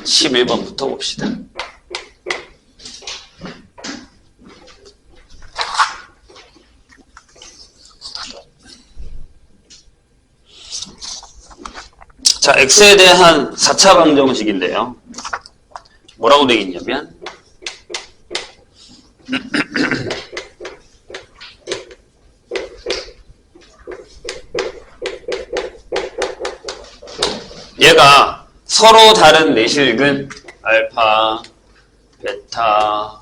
11번부터 봅시다. 자, x에 대한 4차 방정식인데요. 뭐라고 되어 있냐면 얘가 서로 다른 내실근 알파, 베타,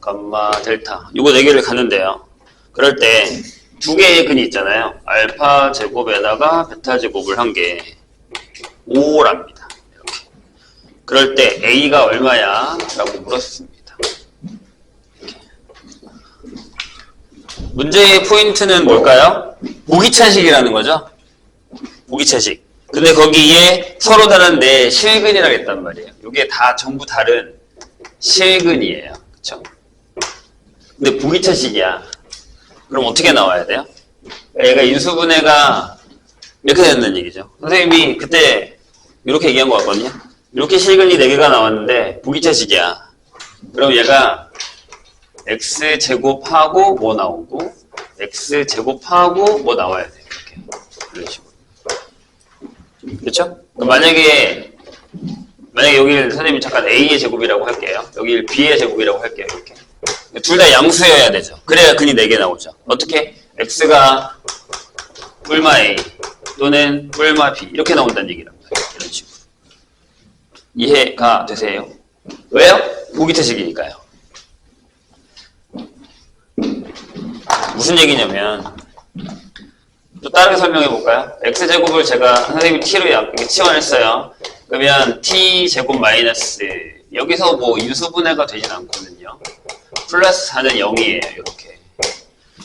감마, 델타 요거 4개를 가는데요. 그럴 때 두 개의 근이 있잖아요. 알파 제곱에다가 베타 제곱을 한 게 5랍니다. 이렇게. 그럴 때 A가 얼마야? 라고 물었습니다. 문제의 포인트는 뭘까요? 보기차식이라는 거죠. 보기차식. 근데 거기에 서로 다른 네 실근이라고 했단 말이에요. 이게 다 전부 다른 실근이에요. 그쵸? 근데 보기차식이야. 그럼 어떻게 나와야 돼요? 얘가 인수분해가 이렇게 된다는 얘기죠. 선생님이 그때 이렇게 얘기한 것 같거든요. 이렇게 실근이 4개가 나왔는데 보기차식이야. 그럼 얘가 x제곱하고 뭐 나오고 x제곱하고 뭐 나와야 돼요. 이렇게. 이런 식으로. 그렇죠? 만약에 여기를 선생님이 잠깐 a의 제곱이라고 할게요. 여기를 b의 제곱이라고 할게요. 이렇게. 둘 다 양수여야 되죠. 그래야 근이 4개 나오죠. 어떻게? x가 뿔마 a 또는 뿔마 b 이렇게 나온다는 얘기랍니다. 이런 식으로. 이해가 되세요? 왜요? 보기차식이니까요. 무슨 얘기냐면 또 다르게 설명해 볼까요? x제곱을 제가 선생님이 t로 이렇게 치환했어요. 그러면 t제곱 마이너스 여기서 뭐 인수분해가 되진 않거든요. 플러스 4는 0이에요. 이렇게.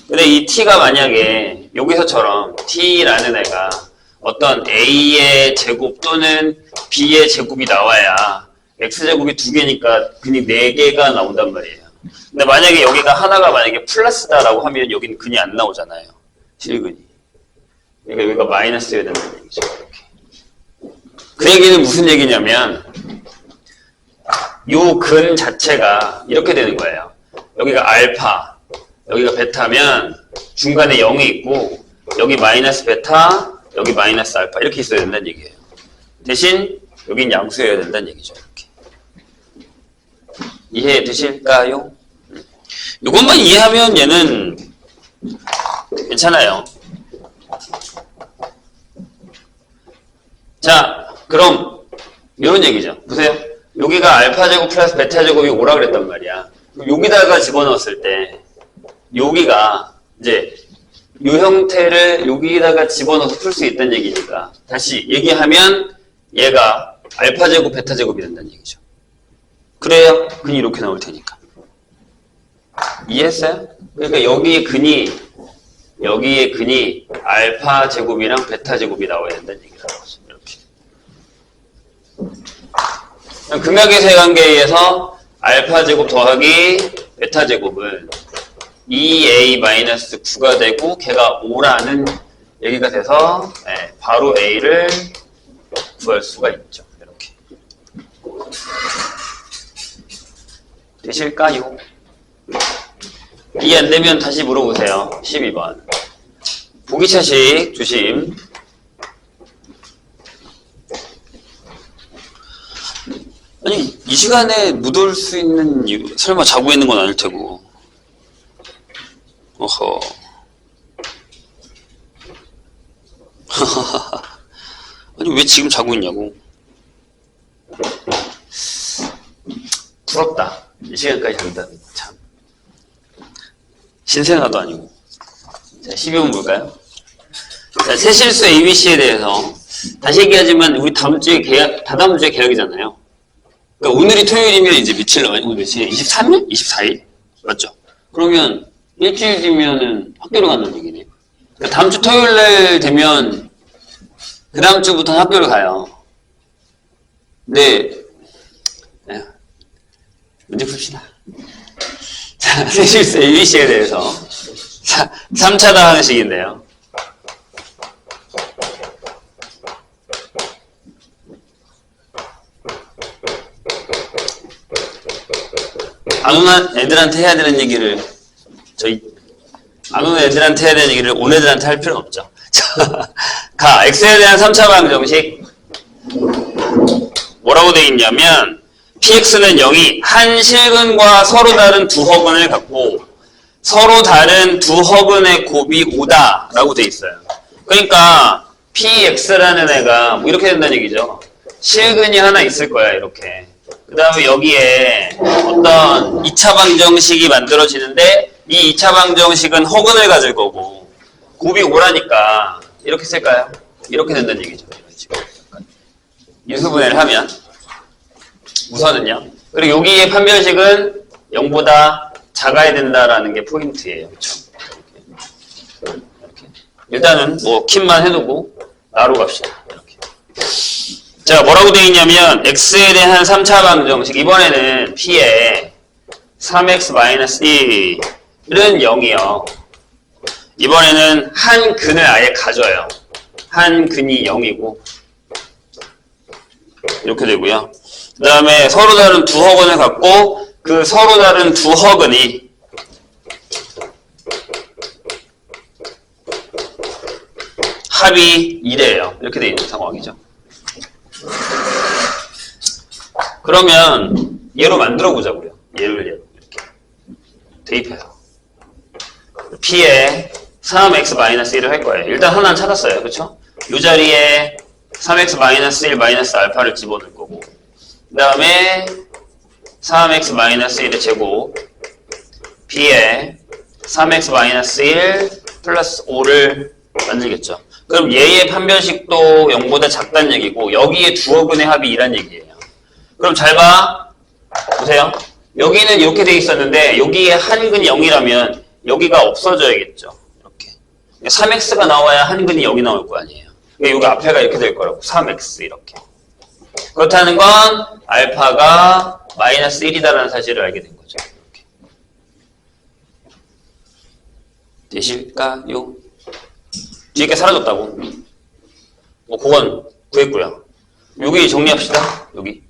근데 이 t가 만약에 여기서처럼 t라는 애가 어떤 a의 제곱 또는 b의 제곱이 나와야 x제곱이 2개니까 근이 4개가 나온단 말이에요. 근데 만약에 여기가 하나가 만약에 플러스다라고 하면 여기는 근이 안 나오잖아요. 실근이. 그러니까 여기가 마이너스여야 된다는 얘기죠. 이렇게. 그 얘기는 무슨 얘기냐면 요 근 자체가 이렇게 되는 거예요. 여기가 알파, 여기가 베타면 중간에 0이 있고 여기 마이너스 베타, 여기 마이너스 알파 이렇게 있어야 된다는 얘기예요. 대신 여긴 양수여야 된다는 얘기죠. 이렇게. 이해되실까요? 이것만 이해하면 얘는 괜찮아요. 자, 그럼 이런 얘기죠. 보세요. 여기가 알파 제곱 플러스 베타 제곱이 5라 그랬단 말이야. 여기다가 집어넣었을 때 여기가 이제 이 형태를 여기다가 집어넣어서 풀 수 있다는 얘기니까 다시 얘기하면 얘가 알파 제곱 베타 제곱이 된다는 얘기죠. 그래야 근이 이렇게 나올 테니까. 이해했어요? 그러니까 여기의 근이 알파 제곱이랑 베타 제곱이 나와야 된다는 얘기라는 거죠. 이렇게. 극약의 세관계에 의해서 알파 제곱 더하기 베타 제곱은 2a-9가 되고 걔가 5라는 얘기가 돼서 바로 a를 구할 수가 있죠. 이렇게. 되실까요? 이해 안 되면 다시 물어보세요. 12번. 보기차식 조심. 아니, 이 시간에 못 올 수 있는 이유, 설마 자고 있는 건 아닐 테고. 어허. 아니, 왜 지금 자고 있냐고. 부럽다. 이 시간까지 잔다는 거 참. 신생아도 아니고. 자, 12번 볼까요? 자, 세실수 ABC에 대해서 다시 얘기하지만 우리 다다음 주에 계약이잖아요. 그러니까 오늘이 토요일이면 이제 며칠 남아요? 오늘 며칠이에요? 23일? 24일? 맞죠? 그러면 일주일 뒤면은 학교를 간다는 얘기네요. 그러니까 다음 주 토요일 날 되면 그 다음 주부터는 학교를 가요. 근데 문제 풉시다. 자, 세실수 ABC에 대해서 3차 방식인데요. 안 오는 애들한테 해야 되는 얘기를 안 오는 애들한테 해야 되는 얘기를 온 애들한테 할 필요는 없죠. 자, 가 x에 대한 3차 방정식 뭐라고 되어 있냐면 px는 0이 한 실근과 서로 다른 두 허근을 갖고 서로 다른 두 허근의 곱이 5다 라고 되어 있어요. 그러니까 px라는 애가 뭐 이렇게 된다는 얘기죠. 실근이 하나 있을 거야 이렇게. 그 다음에 여기에 어떤 2차 방정식이 만들어지는데 이 2차 방정식은 허근을 가질 거고 곱이 5라니까 이렇게 쓸까요? 이렇게 된다는 얘기죠. 유수분해를 하면 우선은요. 그리고 여기의 판별식은 0보다 작아야 된다라는 게 포인트예요. 그렇죠? 이렇게. 일단은 뭐 킴만 해두고 나로 갑시다. 이렇게. 자, 뭐라고 되어 있냐면 x에 대한 3차 방정식 이번에는 p에 3x-1은 0이요. 이번에는 한 근을 아예 가져요. 한 근이 0이고 이렇게 되고요. 그 다음에 서로 다른 두 허근을 갖고 그 서로 다른 두 허근이 합이 2래요. 이렇게 되어 있는 상황이죠. 그러면 얘로 만들어 보자고요. 얘를 이렇게 대입해서 p에 3x-1을 할 거예요. 일단 하나는 찾았어요. 그렇죠? 이 자리에 3x-1 알파를 집어넣을 거고 그 다음에 3x-1의 제곱 b에 3x-1 플러스 5를 만들겠죠. 그럼 얘의 판별식도 0보다 작다는 얘기고 여기에 두 허근의 합이 2란 얘기예요. 그럼 잘 봐. 보세요. 여기는 이렇게 돼 있었는데 여기에 한 근이 0이라면 여기가 없어져야겠죠. 이렇게 3x가 나와야 한 근이 0이 나올 거 아니에요. 여기 앞에가 이렇게 될 거라고 3x 이렇게. 그렇다는 건 알파가 마이너스 1이다라는 사실을 알게 된 거죠. 이렇게. 되실까요? 뒤에 게 사라졌다고. 뭐 그건 구했고요. 여기 정리합시다. 여기.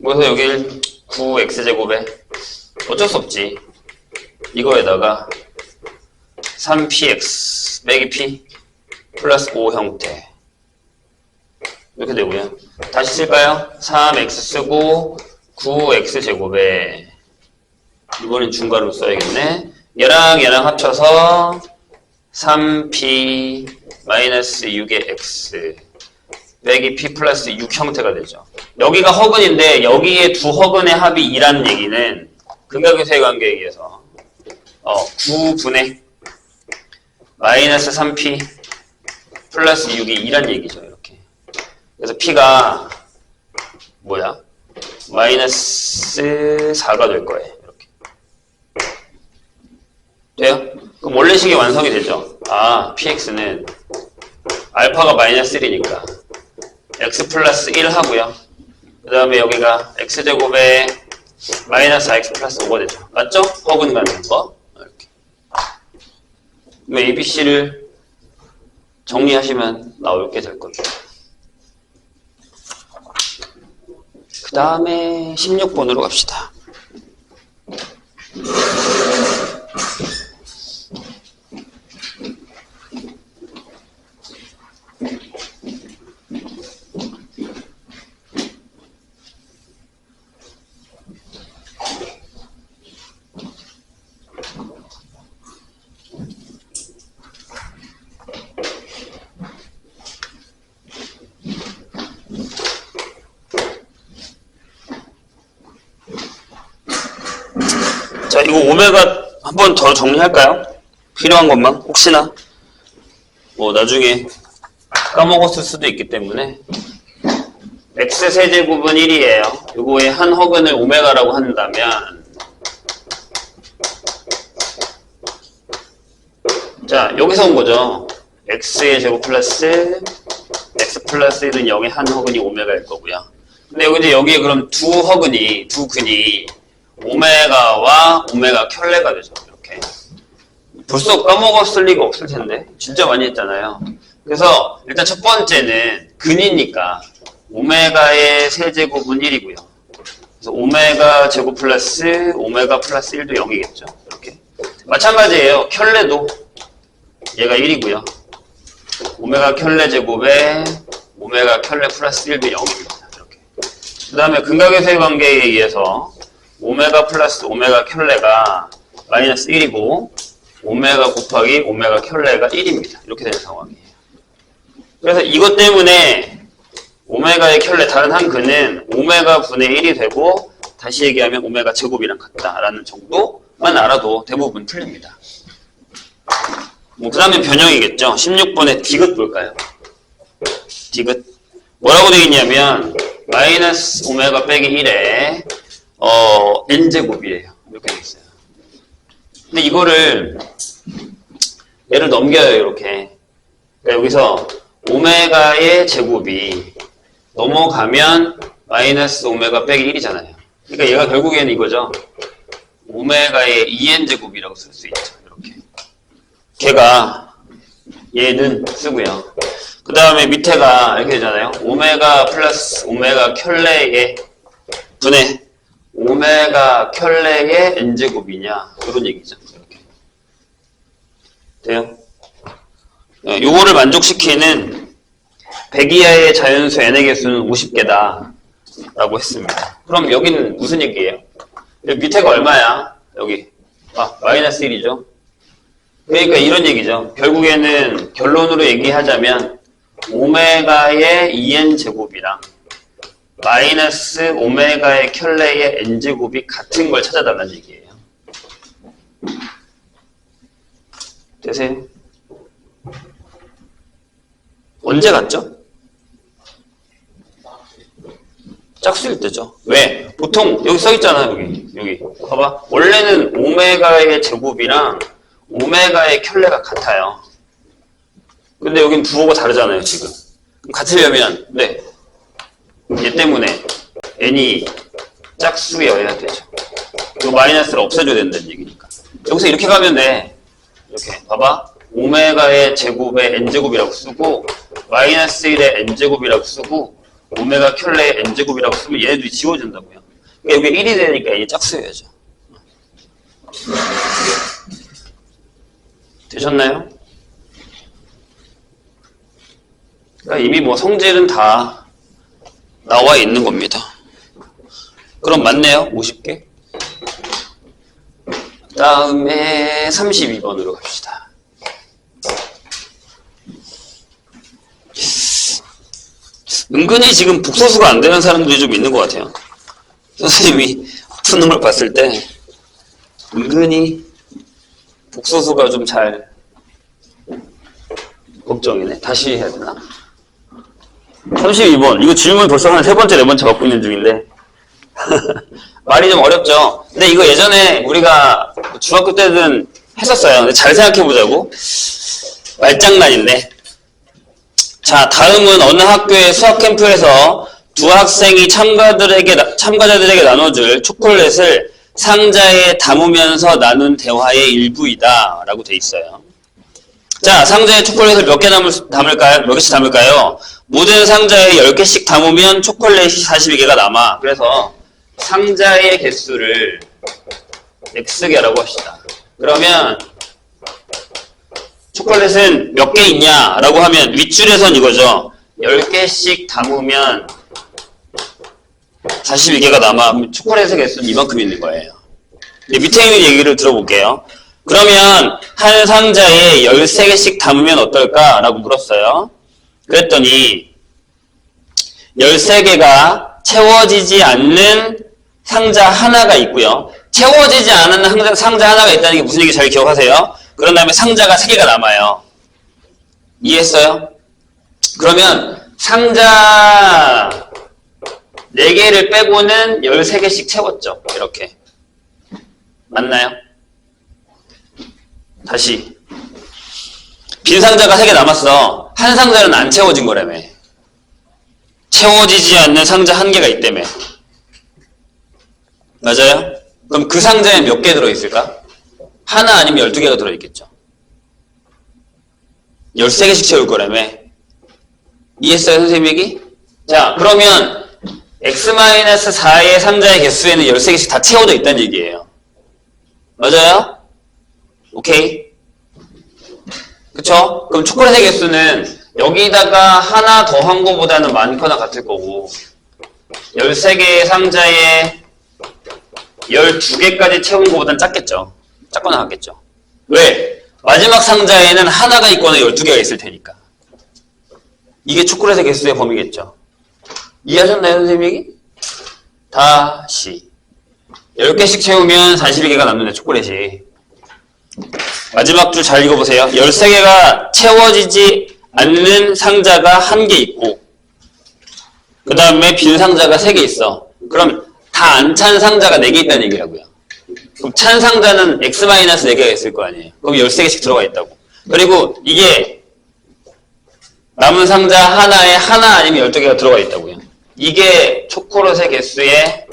그래서 여기 9x제곱에 어쩔 수 없지. 이거에다가 3px 빼기 p 플러스 5 형태 이렇게 되고요. 다시 쓸까요? 3x 쓰고 9x제곱에 이번엔 중괄호 써야겠네. 얘랑 합쳐서 3p 마이너스 6의 x 빼기 p 플러스 6 형태가 되죠. 여기가 허근인데 여기에 두 허근의 합이 2라는 얘기는 근각유사의 관계에 의해서 9분의 마이너스 3p 플러스 6이 2란 얘기죠. 이렇게. 그래서 p가 뭐야? 마이너스 4가 될 거예요. 이렇게. 돼요? 그럼 원래식이 완성이 되죠. 아, px는 알파가 마이너스 1이니까 x 플러스 1 하고요. 그 다음에 여기가 x제곱에 마이너스 4x 플러스 5가 되죠. 맞죠? 허근 갖는 거. 이렇게. ABC를 정리하시면 나올 게 될 겁니다. 그 다음에 16번으로 갑시다. 자, 이거 오메가 한 번 더 정리할까요? 필요한 것만 혹시나 뭐 나중에 까먹었을 수도 있기 때문에 x 세제곱은 1이에요. 요거의 한 허근을 오메가라고 한다면 자, 여기서 온 거죠. x의 제곱 플러스 x 플러스 1은 0의 한 허근이 오메가일 거고요. 근데 여기에 그럼 두 근이 오메가와 오메가 켤레가 되죠. 이렇게. 벌써 까먹었을 리가 없을 텐데. 진짜 많이 했잖아요. 그래서 일단 첫 번째는 근이니까 오메가의 세제곱은 1이고요. 그래서 오메가 제곱 플러스 오메가 플러스 1도 0이겠죠. 이렇게. 마찬가지예요. 켤레도 얘가 1이고요. 오메가 켤레 제곱에 오메가 켤레 플러스 1도 0입니다. 이렇게. 그 다음에 근각의 관계에 의해서 오메가 플러스 오메가 켤레가 마이너스 1이고 오메가 곱하기 오메가 켤레가 1입니다. 이렇게 되는 상황이에요. 그래서 이것 때문에 오메가의 켤레 다른 한 근은 오메가 분의 1이 되고 다시 얘기하면 오메가 제곱이랑 같다라는 정도만 알아도 대부분 풀립니다. 그 다음에 변형이겠죠. 16번에 디귿 볼까요? 디귿. 뭐라고 되어 있냐면 마이너스 오메가 빼기 1에 n제곱이에요. 이렇게 되어 있어요. 근데 이거를 얘를 넘겨요. 이렇게. 그러니까 여기서 오메가의 제곱이 넘어가면 마이너스 오메가 빼기 1이잖아요. 그러니까 얘가 결국에는 이거죠. 오메가의 2n제곱이라고 쓸 수 있죠. 이렇게. 걔가 얘는 쓰고요. 그 다음에 밑에가 이렇게 되잖아요. 오메가 플러스 오메가 켤레의 분의 오메가 켤레의 n제곱이냐 이런 얘기죠. 이렇게. 돼요? 요거를 만족시키는 100 이하의 자연수 n의 개수는 50개다 라고 했습니다. 그럼 여기는 무슨 얘기예요? 여기 밑에가 얼마야? 여기 마이너스 1이죠. 그러니까 이런 얘기죠. 결국에는 결론으로 얘기하자면 오메가의 2n제곱이랑 마이너스 오메가의 켤레의 n제곱이 같은 걸 찾아달라는 얘기예요. 되세요? 언제 같죠? 짝수일 때죠. 왜? 보통 여기 써있잖아요. 여기 봐봐. 원래는 오메가의 제곱이랑 오메가의 켤레가 같아요. 근데 여긴 부호가 다르잖아요. 지금. 그럼 같으려면 얘 때문에 n이 짝수여야 되죠. 이 마이너스를 없애줘야 된다는 얘기니까. 여기서 이렇게 가면 돼. 이렇게 봐봐. 오메가의 제곱에 n제곱이라고 쓰고 마이너스 1의 n제곱이라고 쓰고 오메가 켤레의 n제곱이라고 쓰면 얘네들이 지워진다고요. 그러니까 여기 1이 되니까 n이 짝수여야죠. 되셨나요? 그러니까 이미 뭐 성질은 다 나와 있는 겁니다. 그럼 맞네요. 50개. 다음에 32번으로 갑시다. 은근히 지금 복소수가 안 되는 사람들이 좀 있는 것 같아요. 선생님이 푸는 걸 봤을 때 은근히 복소수가 좀 잘 걱정이네. 다시 해야 되나? 32번. 이거 질문 벌써 한 3번째, 4번째 받고 있는 중인데 말이 좀 어렵죠? 근데 이거 예전에 우리가 중학교 때는 했었어요. 근데 잘 생각해보자고. 말장난인데. 자, 다음은 어느 학교의 수학 캠프에서 두 학생이 참가자들에게 나눠줄 초콜릿을 상자에 담으면서 나눈 대화의 일부이다 라고 돼 있어요. 자, 상자에 초콜릿을 몇 개 담을까요? 몇 개씩 담을까요? 모든 상자에 10개씩 담으면 초콜릿이 42개가 남아. 그래서 상자의 개수를 X개라고 합시다. 그러면 초콜릿은 몇 개 있냐 라고 하면 윗줄에선 이거죠. 10개씩 담으면 42개가 남아. 그럼 초콜릿의 개수는 이만큼 있는 거예요. 밑에 있는 얘기를 들어볼게요. 그러면 한 상자에 13개씩 담으면 어떨까? 라고 물었어요. 그랬더니 13개가 채워지지 않는 상자 하나가 있고요. 채워지지 않은 상자 하나가 있다는 게 무슨 얘기 잘 기억하세요? 그런 다음에 상자가 3개가 남아요. 이해했어요? 그러면 상자 4개를 빼고는 13개씩 채웠죠. 이렇게. 맞나요? 다시. 빈 상자가 3개 남았어. 한 상자는 안 채워진 거라며. 채워지지 않는 상자 1개가 있다며. 맞아요? 그럼 그 상자에 몇 개 들어있을까? 하나 아니면 12개가 들어있겠죠. 13개씩 채울 거라며. 이해했어요, 선생님 얘기? 자, 그러면 x-4의 상자의 개수에는 13개씩 다 채워져 있다는 얘기예요. 맞아요? 오케이. 그쵸? 그럼 초콜릿의 개수는 여기다가 하나 더 한 거보다는 많거나 같을 거고 13개의 상자에 12개까지 채운 거보다는 작겠죠. 작거나 같겠죠. 왜? 마지막 상자에는 하나가 있거나 12개가 있을 테니까. 이게 초콜릿의 개수의 범위겠죠. 이해하셨나요, 선생님 얘기? 다시 10개씩 채우면 42개가 남는데 초콜릿이. 마지막 줄 잘 읽어보세요. 13개가 채워지지 않는 상자가 1개 있고 그 다음에 빈 상자가 3개 있어. 그럼 다 안 찬 상자가 4개 있다는 얘기라고요. 그럼 찬 상자는 x-4개가 있을 거 아니에요. 그럼 13개씩 들어가 있다고. 그리고 이게 남은 상자 하나에 하나 아니면 12개가 들어가 있다고요. 이게 초콜릿의 개수의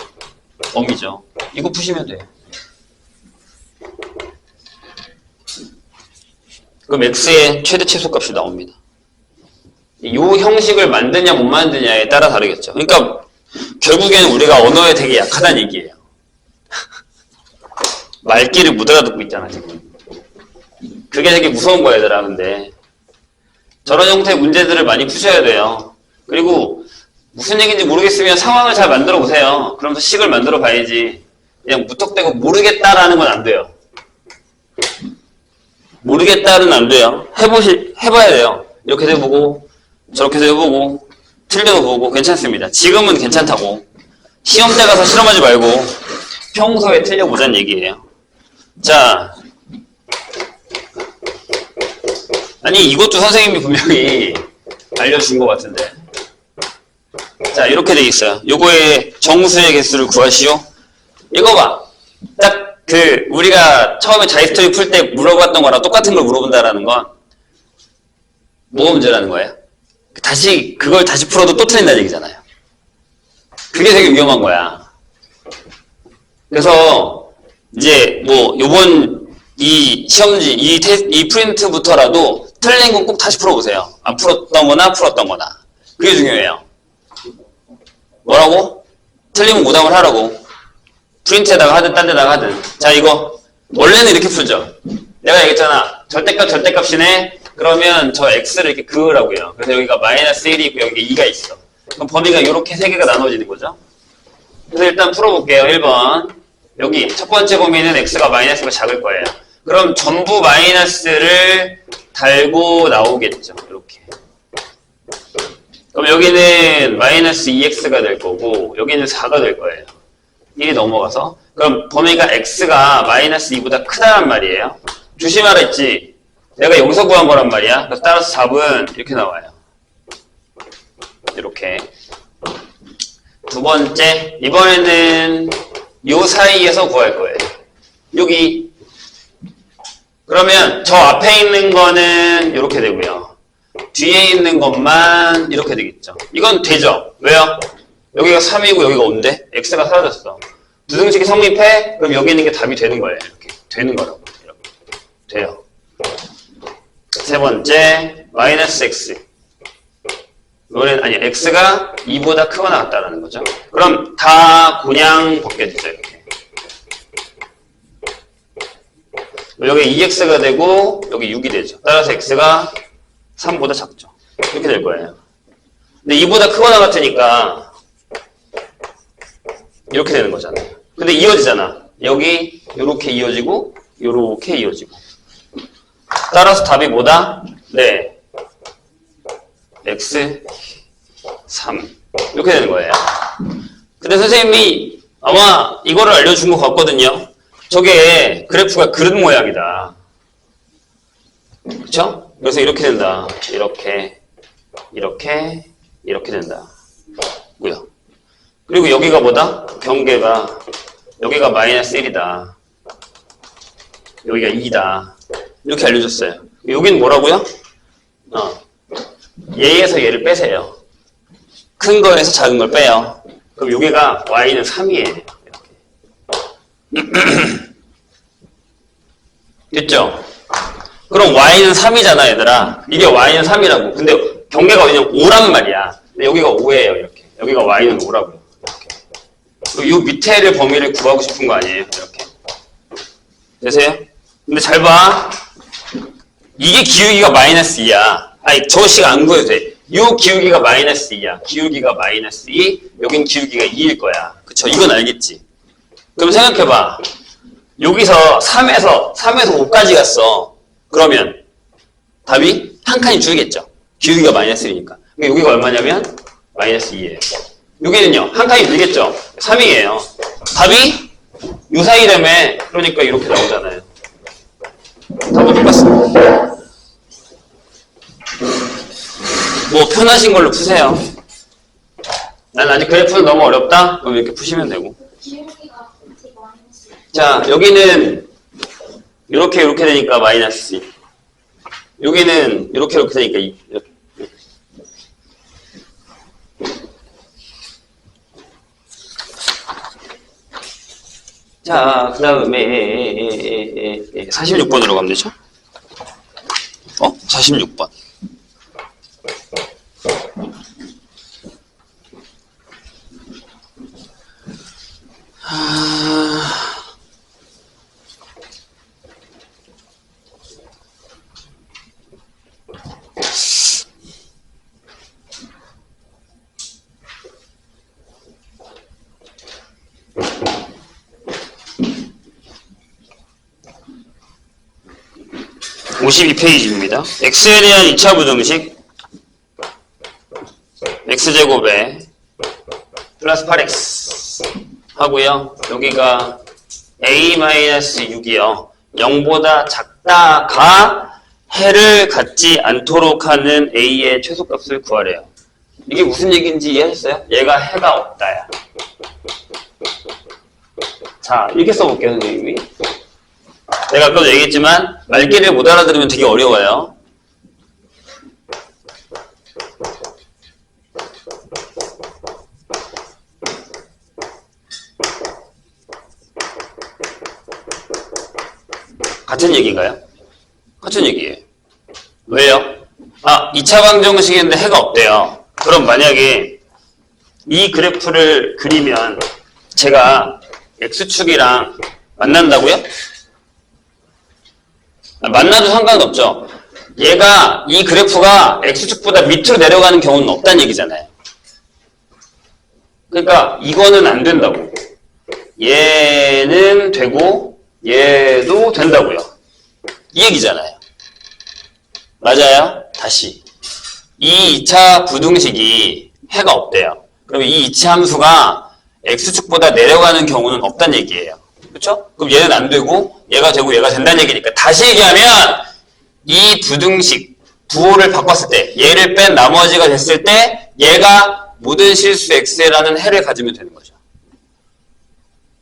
범위죠. 이거 푸시면 돼요. 그럼 x의 최대 최소값이 나옵니다. 이 형식을 만드냐 못 만드냐에 따라 다르겠죠. 그러니까 결국에는 우리가 언어에 되게 약하다는 얘기예요. 말귀를 못 알아듣고 있잖아 지금. 그게 되게 무서운 거야 얘들아. 근데 저런 형태의 문제들을 많이 푸셔야 돼요. 그리고 무슨 얘기인지 모르겠으면 상황을 잘 만들어 보세요. 그러면서 식을 만들어 봐야지. 그냥 무턱대고 모르겠다라는 건 안 돼요. 모르겠다는 안 돼요. 해봐야 돼요. 이렇게도 해보고 저렇게도 해보고 틀려도 보고 괜찮습니다. 지금은 괜찮다고. 시험 때 가서 실험하지 말고 평소에 틀려보자는 얘기예요. 자, 아니 이것도 선생님이 분명히 알려준 것 같은데. 자, 이렇게 돼 있어요. 요거의 정수의 개수를 구하시오. 이거 봐. 딱 우리가 처음에 자이스토리 풀 때 물어봤던 거랑 똑같은 걸 물어본다라는 건 뭐가 문제라는 거예요? 그걸 다시 풀어도 또 틀린다는 얘기잖아요. 그게 되게 위험한 거야. 그래서 이제 요번 이 시험지, 이 프린트부터라도 틀린 건 꼭 다시 풀어보세요. 안 풀었던 거나 풀었던 거나. 그게 중요해요. 뭐라고? 틀리면 오답을 하라고. 프린트에다가 하든 딴 데다가 하든. 자, 이거 원래는 이렇게 풀죠. 내가 얘기했잖아. 절대값이네. 그러면 저 x를 이렇게 그으라고요. 그래서 여기가 마이너스 1이 있고 여기 2가 있어. 그럼 범위가 이렇게 3개가 나눠지는 거죠. 그래서 일단 풀어볼게요. 1번. 여기 첫 번째 범위는 x가 마이너스가 작을 거예요. 그럼 전부 마이너스를 달고 나오겠죠. 이렇게. 그럼 여기는 마이너스 2x가 될 거고 여기는 4가 될 거예요. 1이 넘어가서. 그럼 범위가 x가 마이너스 2보다 크다란 말이에요. 조심하라 했지. 내가 여기서 구한 거란 말이야. 그래서 따라서 답은 이렇게 나와요. 이렇게. 두 번째, 이번에는 요 사이에서 구할 거예요. 여기. 그러면 저 앞에 있는 거는 이렇게 되고요. 뒤에 있는 것만 이렇게 되겠죠. 이건 되죠. 왜요? 여기가 3이고 여기가 5인데 x가 사라졌어. 두 등식이 성립해? 그럼 여기 있는 게 답이 되는 거예요. 이렇게. 되는 거라고. 이렇게. 돼요. 세 번째, 마이너스 x. 이거는, 아니, x가 2보다 크거나 같다라는 거죠. 그럼 다 그냥 벗겨지죠, 이렇게. 여기 2x가 되고, 여기 6이 되죠. 따라서 x가 3보다 작죠. 이렇게 될 거예요. 근데 2보다 크거나 같으니까, 이렇게 되는 거잖아요. 근데 이어지잖아. 여기, 요렇게 이어지고, 요렇게 이어지고. 따라서 답이 뭐다? 네. x 3 이렇게 되는 거예요. 근데 선생님이 아마 이거를 알려준 것 같거든요. 저게 그래프가 그릇 모양이다. 그쵸? 그래서 이렇게 된다. 이렇게 된다. 뭐야? 그리고 여기가 뭐다? 경계가 여기가 마이너스 1이다. 여기가 2다. 이렇게 알려줬어요. 여기는 뭐라고요? 얘에서 얘를 빼세요. 큰 거에서 작은 걸 빼요. 그럼 여기가 y는 3이에요. 됐죠? 그럼 y는 3이잖아, 얘들아. 이게 y는 3이라고. 근데 경계가 어디냐면 5란 말이야. 근데 여기가 5예요, 이렇게. 여기가 y는 5라고요. 이 밑에를 범위를 구하고 싶은 거 아니에요? 이렇게. 되세요? 근데 잘 봐. 이게 기울기가 마이너스 2야. 아니, 저 시가 안 구해도 돼. 요 기울기가 마이너스 2야. 기울기가 마이너스 2, 여긴 기울기가 2일 거야. 그쵸? 이건 알겠지? 그럼 생각해봐. 여기서 3에서 5까지 갔어. 그러면 답이 한 칸이 줄겠죠? 기울기가 마이너스 1이니까. 여기가 얼마냐면 마이너스 2예요. 여기는요, 한 칸이 늘겠죠? 3이에요. 답이 요 사이라며. 그러니까 이렇게 나오잖아요. 답은 똑같습니다. 뭐 편하신 걸로 푸세요. 난 아직 그래프는 너무 어렵다? 그럼 이렇게 푸시면 되고. 자, 여기는 이렇게 되니까 마이너스 2. 여기는 이렇게 되니까 2. 이렇게. 자, 그 다음에 46번으로 가면 되죠? 46번. 아... 52페이지입니다. x에 대한 2차 부등식 x제곱에 플러스 8x 하고요. 여기가 a-6이요. 0보다 작다가 해를 갖지 않도록 하는 a의 최소값을 구하래요. 이게 무슨 얘기인지 이해하셨어요? 얘가 해가 없다야. 자, 이렇게 써볼게요, 선생님이. 내가 아까도 얘기했지만 말귀를 못 알아들으면 되게 어려워요. 같은 얘기인가요? 같은 얘기예요. 왜요? 2차 방정식인데 해가 없대요. 그럼 만약에 이 그래프를 그리면 제가 x축이랑 만난다고요? 만나도 상관없죠. 얘가 이 그래프가 x축보다 밑으로 내려가는 경우는 없다는 얘기잖아요. 그러니까 이거는 안 된다고. 얘는 되고 얘도 된다고요. 이 얘기잖아요. 맞아요? 다시. 이 2차 부등식이 해가 없대요. 그러면 이 이치 함수가 x축보다 내려가는 경우는 없다는 얘기예요. 그렇죠? 그럼 얘는 안 되고 얘가 되고 얘가 된다는 얘기니까 다시 얘기하면 이 부등식 부호를 바꿨을 때 얘를 뺀 나머지가 됐을 때 얘가 모든 실수 x라는 해를 가지면 되는 거죠.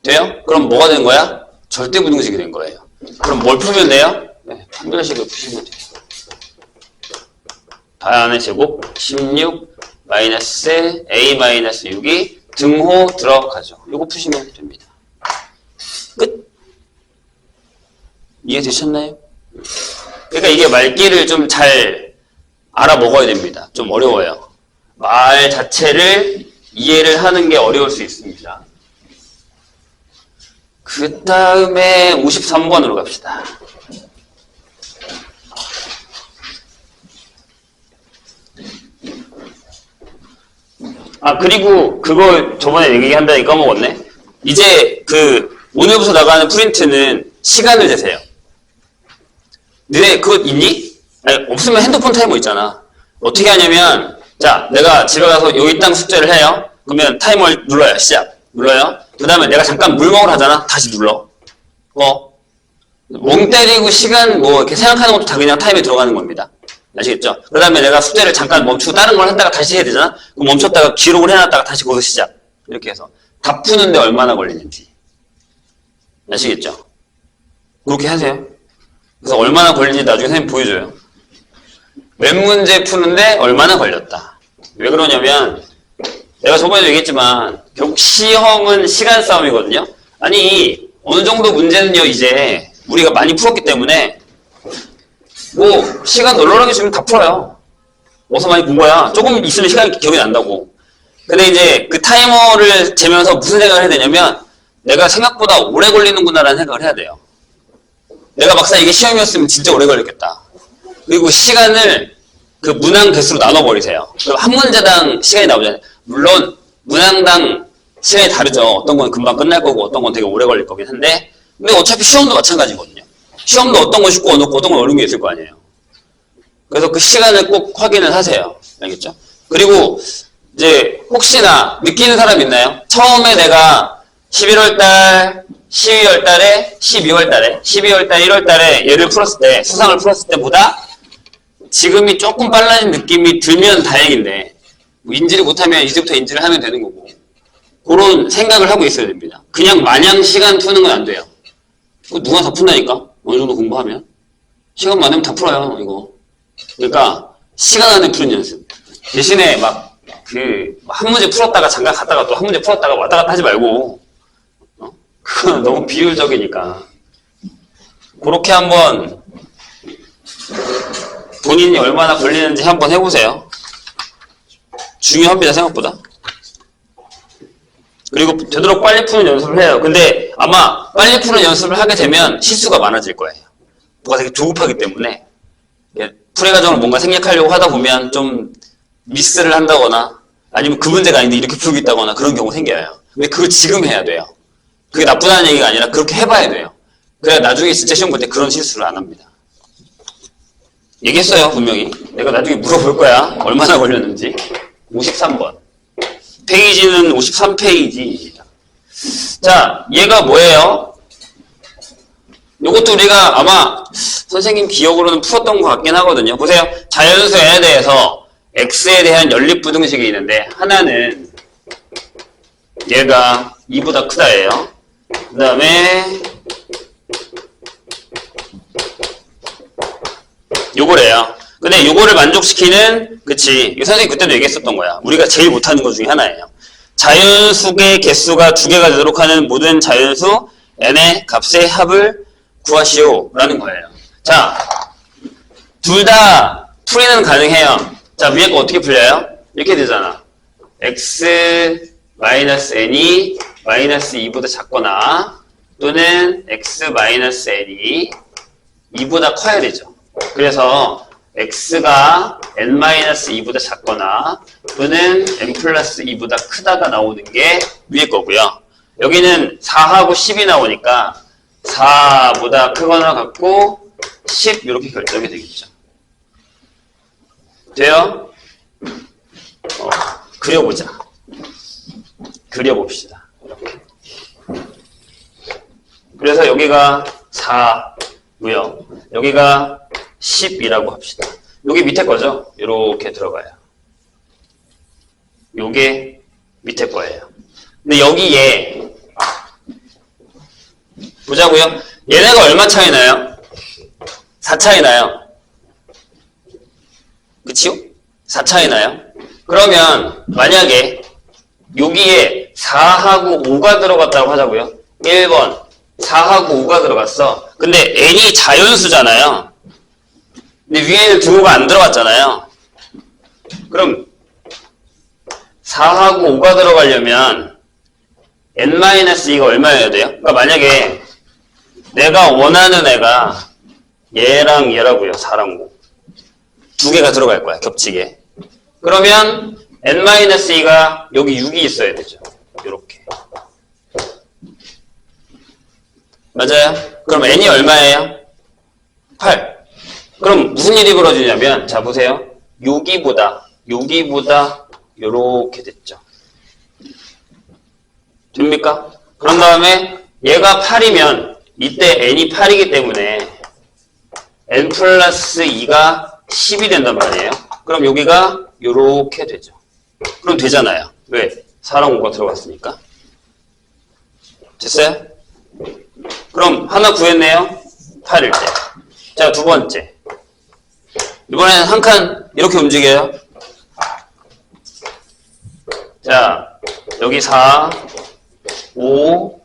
돼요? 그럼 뭐가 된 거야? 절대 부등식이 된 거예요. 그럼 뭘 풀면 돼요? 네, 판별식을 푸시면 돼요. 다양의 제곱 16 마이너스 a-6이 등호 들어가죠. 이거 푸시면 됩니다. 끝. 이해되셨나요? 그러니까 이게 말귀를 좀 잘 알아먹어야 됩니다. 좀 어려워요. 말 자체를 이해를 하는 게 어려울 수 있습니다. 그 다음에 53번으로 갑시다. 그리고 그거 저번에 얘기한다니 까먹었네. 이제 오늘부터 나가는 프린트는 시간을 재세요. 너네 그거 있니? 아니, 없으면 핸드폰 타이머 있잖아. 어떻게 하냐면, 자, 내가 집에 가서 여기 땅 숙제를 해요. 그러면 타이머를 눌러요. 시작. 눌러요. 그 다음에 내가 잠깐 물 먹으러 하잖아. 다시 눌러. 멍 때리고 시간 이렇게 생각하는 것도 다 그냥 타임에 들어가는 겁니다. 아시겠죠? 그 다음에 내가 숙제를 잠깐 멈추고 다른 걸 했다가 다시 해야 되잖아? 그럼 멈췄다가 기록을 해놨다가 다시 거기서 시작. 이렇게 해서. 다 푸는데 얼마나 걸리는지. 아시겠죠? 그렇게 하세요. 그래서 얼마나 걸리는지 나중에 선생님 보여줘요. 몇 문제 푸는데 얼마나 걸렸다. 왜 그러냐면, 내가 저번에도 얘기했지만, 결국 시험은 시간 싸움이거든요? 아니, 어느 정도 문제는요, 이제, 우리가 많이 풀었기 때문에, 시간 널널하게 주면 다 풀어요. 어디서 많이 본 거야. 조금 있으면 시간이 기억이 난다고. 근데 이제 그 타이머를 재면서 무슨 생각을 해야 되냐면 내가 생각보다 오래 걸리는구나라는 생각을 해야 돼요. 내가 막상 이게 시험이었으면 진짜 오래 걸렸겠다. 그리고 시간을 그 문항 개수로 나눠버리세요. 그럼 한 문제당 시간이 나오잖아요. 물론 문항당 시간이 다르죠. 어떤 건 금방 끝날 거고 어떤 건 되게 오래 걸릴 거긴 한데 근데 어차피 시험도 마찬가지거든요. 시험도 어떤 건 쉽고 어떤 건 어려운 게 있을 거 아니에요. 그래서 그 시간을 꼭 확인을 하세요. 알겠죠? 그리고 이제 혹시나 느끼는 사람 있나요? 처음에 내가 11월 달, 12월 달에, 12월 달에, 12월 달, 1월 달에 얘를 풀었을 때, 수상을 풀었을 때보다 지금이 조금 빨라진 느낌이 들면 다행인데 뭐 인지를 못하면 이제부터 인지를 하면 되는 거고 그런 생각을 하고 있어야 됩니다. 그냥 마냥 시간 푸는 건 안 돼요. 누가 다 푼다니까? 어느 정도 공부하면. 시간 많으면 다 풀어요, 이거. 그러니까 시간 안에 푸는 연습. 대신에 막 한 문제 풀었다가 잠깐 갔다가 또 한 문제 풀었다가 왔다 갔다 하지 말고 그건 너무 비효율적이니까 그렇게 한번 본인이 얼마나 걸리는지 한번 해보세요. 중요합니다, 생각보다. 그리고 되도록 빨리 푸는 연습을 해요. 근데 아마 빨리 푸는 연습을 하게 되면 실수가 많아질 거예요. 뭐가 되게 조급하기 때문에 풀이 과정을 뭔가 생략하려고 하다 보면 좀 미스를 한다거나 아니면 그 문제가 아닌데 이렇게 풀고 있다거나 그런 경우 생겨요. 근데 그걸 지금 해야 돼요. 그게 나쁘다는 얘기가 아니라 그렇게 해봐야 돼요. 그래야 나중에 진짜 시험 볼 때 그런 실수를 안 합니다. 얘기했어요, 분명히. 내가 나중에 물어볼 거야. 얼마나 걸렸는지. 53번. 페이지는 53페이지입니다. 자, 얘가 뭐예요? 요것도 우리가 아마 선생님 기억으로는 풀었던 것 같긴 하거든요. 보세요. 자연수 n에 대해서 x에 대한 연립부등식이 있는데 하나는 얘가 2보다 크다예요. 그 다음에 요거래요. 근데 요거를 만족시키는 그치 이거 선생님 그때도 얘기했었던 거야. 우리가 제일 못하는 것 중에 하나예요. 자연수의 개수가 2개가 되도록 하는 모든 자연수 n의 값의 합을 구하시오 라는 거예요. 자, 둘 다 풀이는 가능해요. 자, 위에 거 어떻게 풀려요? 이렇게 되잖아. x-n이 마이너스 2보다 작거나 또는 x-n이 2보다 커야 되죠. 그래서 x가 n-2보다 작거나 또는 n 플러스 2보다 크다가 나오는 게 위에 거고요. 여기는 4하고 10이 나오니까 4보다 크거나 같고 10 이렇게 결정이 되겠죠. 돼요? 그려보자. 그려봅시다. 이렇게. 그래서 여기가 4고요. 여기가 10이라고 합시다. 여기 밑에 거죠? 이렇게 들어가요. 요게 밑에 거예요. 근데 여기에 보자고요. 얘네가 얼마 차이 나요? 4 차이 나요. 그치요? 4 차이 나요? 그러면 만약에 여기에 4하고 5가 들어갔다고 하자고요. 1번 4하고 5가 들어갔어. 근데 n이 자연수잖아요. 근데 위에는 등호가 안 들어갔잖아요. 그럼 4하고 5가 들어가려면 n-2가 얼마여야 돼요? 그러니까 만약에 내가 원하는 애가 얘랑 얘라고요. 4랑 5. 2개가 들어갈 거야. 겹치게. 그러면 n-2가 여기 6이 있어야 되죠. 이렇게. 맞아요? 그럼 n이 얼마예요? 8. 그럼 무슨 일이 벌어지냐면 자 보세요. 여기보다 요렇게 됐죠. 됩니까? 그런 다음에 얘가 8이면 이때 n이 8이기 때문에 n 플러스 2가 10이 된단 말이에요. 그럼 여기가 요렇게 되죠. 그럼 되잖아요. 왜? 4랑 5가 들어갔으니까. 됐어요? 그럼 하나 구했네요. 8일 때. 자, 두 번째. 이번에는 한 칸 이렇게 움직여요. 자, 여기 4, 5,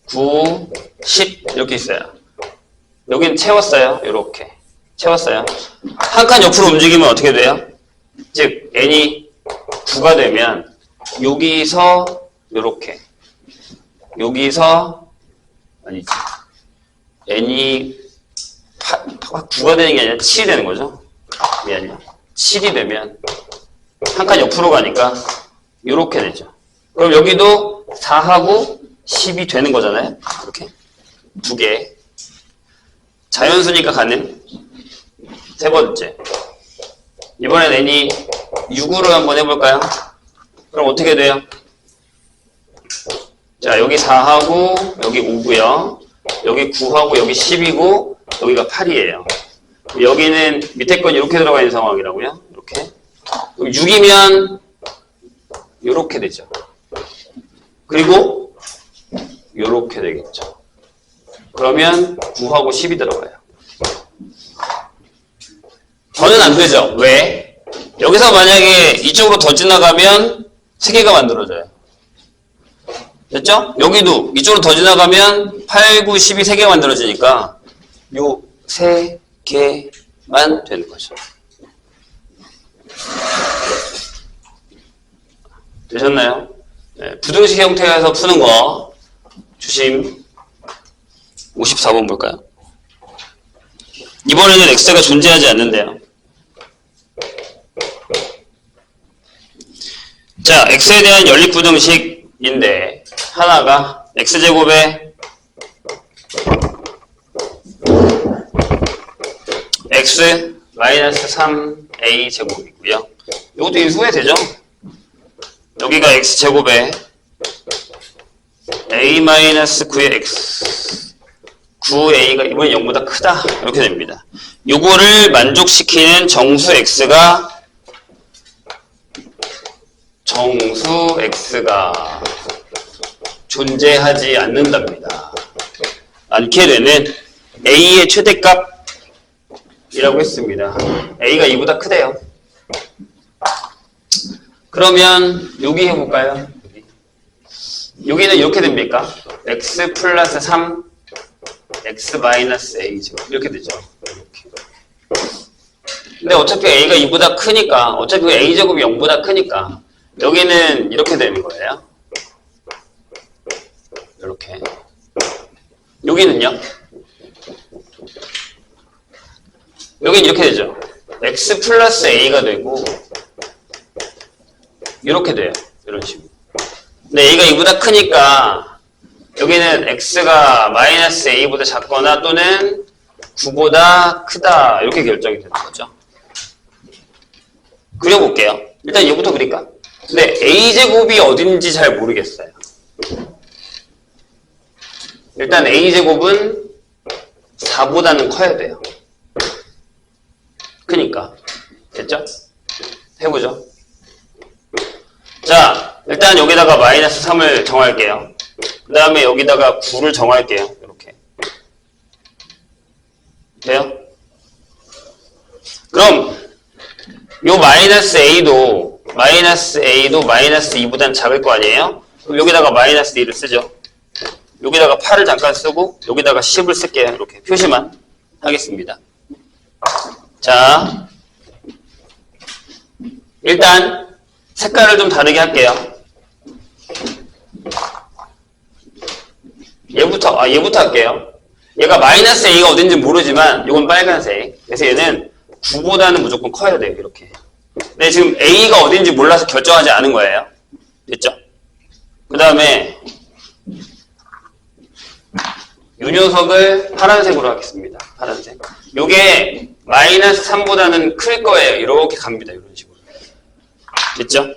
9, 10 이렇게 있어요. 여긴 채웠어요. 이렇게. 채웠어요. 한 칸 옆으로 움직이면 어떻게 돼요? 즉 n이 9가 되면 여기서 요렇게 여기서 아니지 n이 9가 되는 게 아니라 7이 되는 거죠. 미안해요. 7이 되면 한 칸 옆으로 가니까 요렇게 되죠. 그럼 여기도 4하고 10이 되는 거잖아요. 이렇게 두 개. 자연수니까 가능. 세 번째. 이번엔 n이 6으로 한번 해볼까요? 그럼 어떻게 돼요? 자, 여기 4하고 여기 5고요. 여기 9하고 여기 10이고 여기가 8이에요. 여기는 밑에 건 이렇게 들어가 있는 상황이라고요. 이렇게. 6이면 이렇게 되죠. 그리고 이렇게 되겠죠. 그러면 9하고 10이 들어가요. 더는 안 되죠. 왜? 여기서 만약에 이쪽으로 더 지나가면 3개가 만들어져요. 됐죠? 여기도 이쪽으로 더 지나가면 8, 9, 10이 3개가 만들어지니까 요 3개만 되는 거죠. 되셨나요? 네, 부등식 형태에서 푸는 거 주심 54번 볼까요? 이번에는 x가 존재하지 않는데요. 자, x에 대한 연립부등식인데 하나가 x제곱에 x 마이너스 3a 제곱이고요. 이것도 인수해 되죠? 여기가 x제곱에 a 마이너스 9의 x 9a가 이번엔 0보다 크다 이렇게 됩니다. 요거를 만족시키는 정수 x가 존재하지 않는답니다. 않게 되는 a의 최대값이라고 했습니다. a가 2보다 크대요. 그러면 여기 해볼까요? 여기는 이렇게 됩니까? x 플러스 3 x 마이너스 a 제곱 이렇게 되죠. 이렇게. 근데 어차피 a가 2보다 크니까 어차피 a 제곱이 0보다 크니까 여기는 이렇게 되는 거예요. 이렇게. 여기는요? 여기는 이렇게 되죠. x 플러스 a가 되고 이렇게 돼요. 이런 식으로. 근데 a가 2보다 크니까 여기는 x가 마이너스 a보다 작거나 또는 9보다 크다 이렇게 결정이 되는 거죠. 그려볼게요. 일단 얘부터 그릴까? 근데 a제곱이 어딘지 잘 모르겠어요. 일단 a제곱은 4보다는 커야 돼요. 크니까. 됐죠? 해보죠. 자, 일단 여기다가 마이너스 3을 정할게요. 그 다음에 여기다가 9를 정할게요. 이렇게. 돼요? 그럼 요 마이너스 A도 마이너스 2보다는 작을 거 아니에요? 그럼 여기다가 마이너스 2를 쓰죠. 여기다가 8을 잠깐 쓰고 여기다가 10을 쓸게요. 이렇게 표시만 하겠습니다. 자, 일단 색깔을 좀 다르게 할게요. 얘부터 할게요. 얘가 마이너스 A가 어딘지 모르지만 이건 빨간색. 그래서 얘는 9보다는 무조건 커야 돼요. 이렇게. 근데 지금 A가 어딘지 몰라서 결정하지 않은 거예요. 됐죠? 그 다음에 이 녀석을 파란색으로 하겠습니다. 파란색. 요게 마이너스 3보다는 클 거예요. 이렇게 갑니다. 이런 식으로. 됐죠?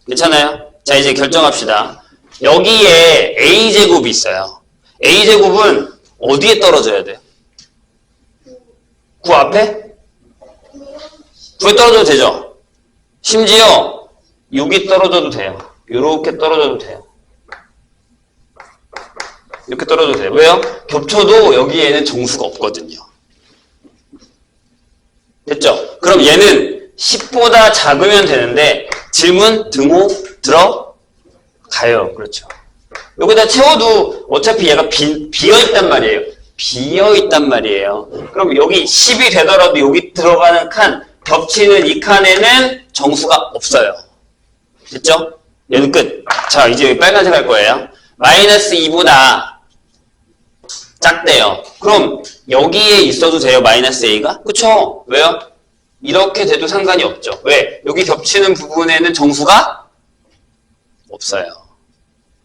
괜찮아요? 자, 이제 결정합시다. 여기에 a제곱이 있어요. a제곱은 어디에 떨어져야 돼요? 9 앞에? 9에 떨어져도 되죠? 심지어 6이 떨어져도 돼요. 이렇게 떨어져도 돼요. 이렇게 떨어져도 돼요. 왜요? 겹쳐도 여기에는 정수가 없거든요. 됐죠? 그럼 얘는 10보다 작으면 되는데 질문 등호 들어가요. 그렇죠. 여기다 채워도 어차피 얘가 비어있단 말이에요. 비어있단 말이에요. 그럼 여기 10이 되더라도 여기 들어가는 칸 겹치는 이 칸에는 정수가 없어요. 됐죠? 얘는 끝. 자, 이제 빨간색 할 거예요. 마이너스 2보다 작대요. 그럼 여기에 있어도 돼요, 마이너스 a가? 그쵸? 왜요? 이렇게 돼도 상관이 없죠. 왜? 여기 겹치는 부분에는 정수가 없어요.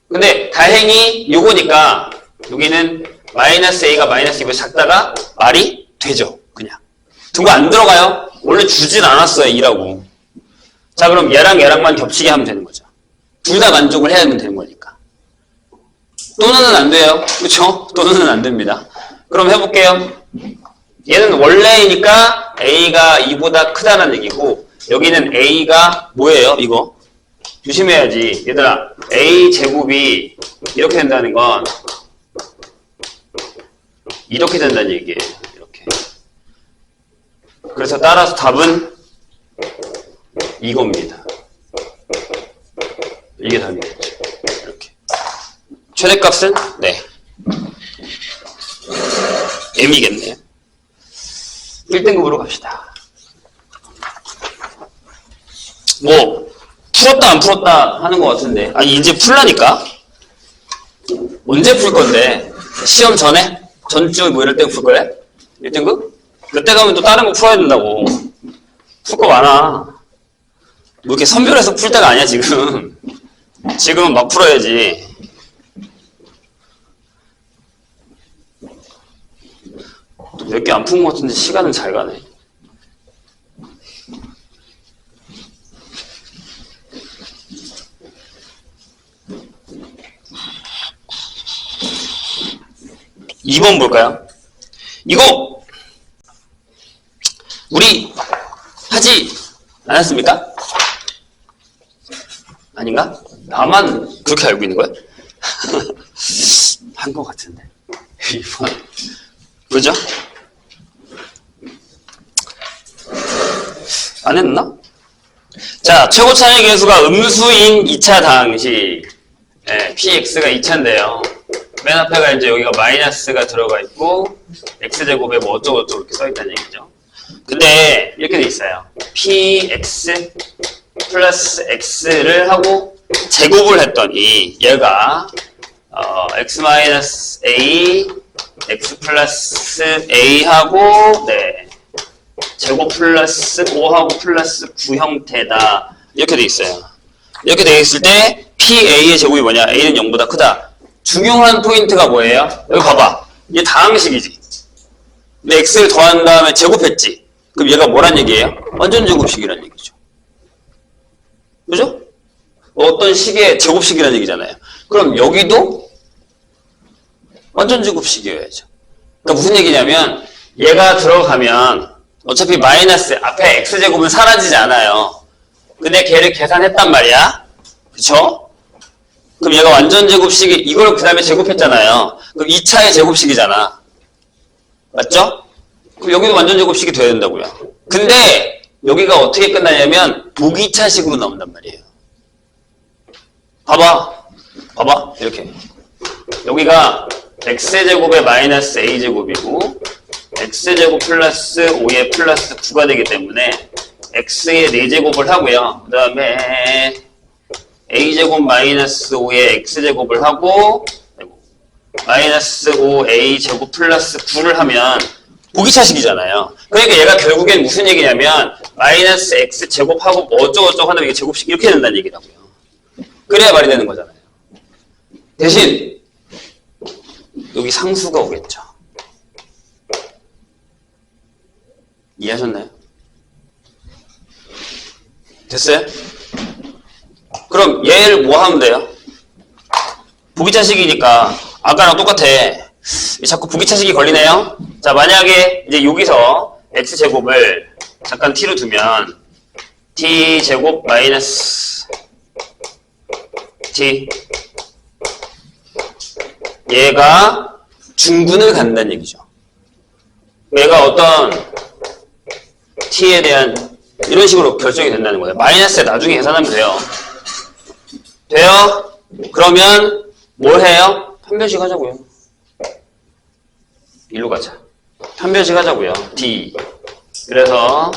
근데 다행히 요거니까 여기는 마이너스 a가 마이너스 2보다 작다가 말이 되죠. 그냥. 등고 안 들어가요. 원래 주진 않았어요, 2라고. 자, 그럼 얘랑만 겹치게 하면 되는 거죠. 둘 다 만족을 해야 되는 거니까. 또는은 안 돼요. 그쵸? 또는은 안 됩니다. 그럼 해볼게요. 얘는 원래이니까 a가 2보다 크다는 얘기고, 여기는 a가 뭐예요, 이거? 조심해야지. 얘들아, a 제곱이 이렇게 된다는 건 이렇게 된다는 얘기예요. 이렇게. 그래서 따라서 답은 이겁니다. 이게 답이겠죠. 이렇게. 최대값은? 네. m이겠네요. 1등급으로 갑시다. 뭐 풀었다 안 풀었다 하는 것 같은데, 아니 이제 풀라니까. 언제 풀 건데? 시험 전에? 전주 뭐 이럴 때 풀 거야? 1등급? 그때 가면 또 다른 거 풀어야 된다고. 풀 거 많아. 뭐 이렇게 선별해서 풀 때가 아니야 지금. 지금은 막 풀어야지. 몇 개 안 푼 것 같은데 시간은 잘 가네. (2번) 볼까요? 이거 우리 하지 않았습니까? 아닌가? 나만 그렇게 알고 있는 거야? 한 것 같은데. 2번. 그죠? 안 했나? 자, 최고 차이 계수가 음수인 2차 당시, 네, px가 2차인데요. 맨 앞에가 이제 여기가 마이너스가 들어가 있고, x제곱에 뭐 어쩌고저쩌고 이렇게 써있다는 얘기죠. 근데 이렇게 돼 있어요. px 플러스 x를 하고 제곱을 했더니 얘가 x 마이너스 a, x 플러스 a하고 네, 제곱 플러스 5하고 플러스 9 형태다. 이렇게 돼 있어요. 이렇게 돼 있을 때 PA의 제곱이 뭐냐? A는 0보다 크다. 중요한 포인트가 뭐예요? 여기 봐봐. 이게 다항식이지. 근데 X를 더한 다음에 제곱했지. 그럼 얘가 뭐란 얘기예요? 완전 제곱식이란 얘기죠. 그죠? 어떤 식의 제곱식이란 얘기잖아요. 그럼 여기도 완전 제곱식이어야죠. 그러니까 무슨 얘기냐면 얘가 들어가면 어차피 마이너스 앞에 x제곱은 사라지지 않아요. 근데 걔를 계산했단 말이야. 그쵸? 그럼 얘가 완전 제곱식이 이걸 그 다음에 제곱했잖아요. 그럼 2차의 제곱식이잖아. 맞죠? 그럼 여기도 완전 제곱식이 돼야 된다고요. 근데 여기가 어떻게 끝나냐면 보기차식으로 나온단 말이에요. 봐봐 이렇게 여기가 x제곱에 마이너스 a제곱이고 x제곱 플러스 5에 플러스 9가 되기 때문에 x의 4제곱을 하고요. 그 다음에 a제곱 마이너스 5에 x제곱을 하고 마이너스 5a제곱 플러스 9를 하면 보기차식이잖아요. 그러니까 얘가 결국엔 무슨 얘기냐면 마이너스 x제곱하고 뭐 어쩌고저쩌고 하면 이게 제곱식 이렇게 된다는 얘기라고요. 그래야 말이 되는 거잖아요. 대신 여기 상수가 오겠죠. 이해하셨나요? 됐어요? 그럼 얘를 뭐 하면 돼요? 보기차식이니까 아까랑 똑같아. 자꾸 보기차식이 걸리네요. 자, 만약에 이제 여기서 x제곱을 잠깐 t로 두면 t제곱 마이너스 t 얘가 중군을 갖는다는 얘기죠. 얘가 어떤 t에 대한 이런 식으로 결정이 된다는 거예요. 마이너스에 나중에 계산하면 돼요. 돼요? 그러면 뭘 해요? 판별식 하자고요. 일로 가자. 판별식 하자고요. d. 그래서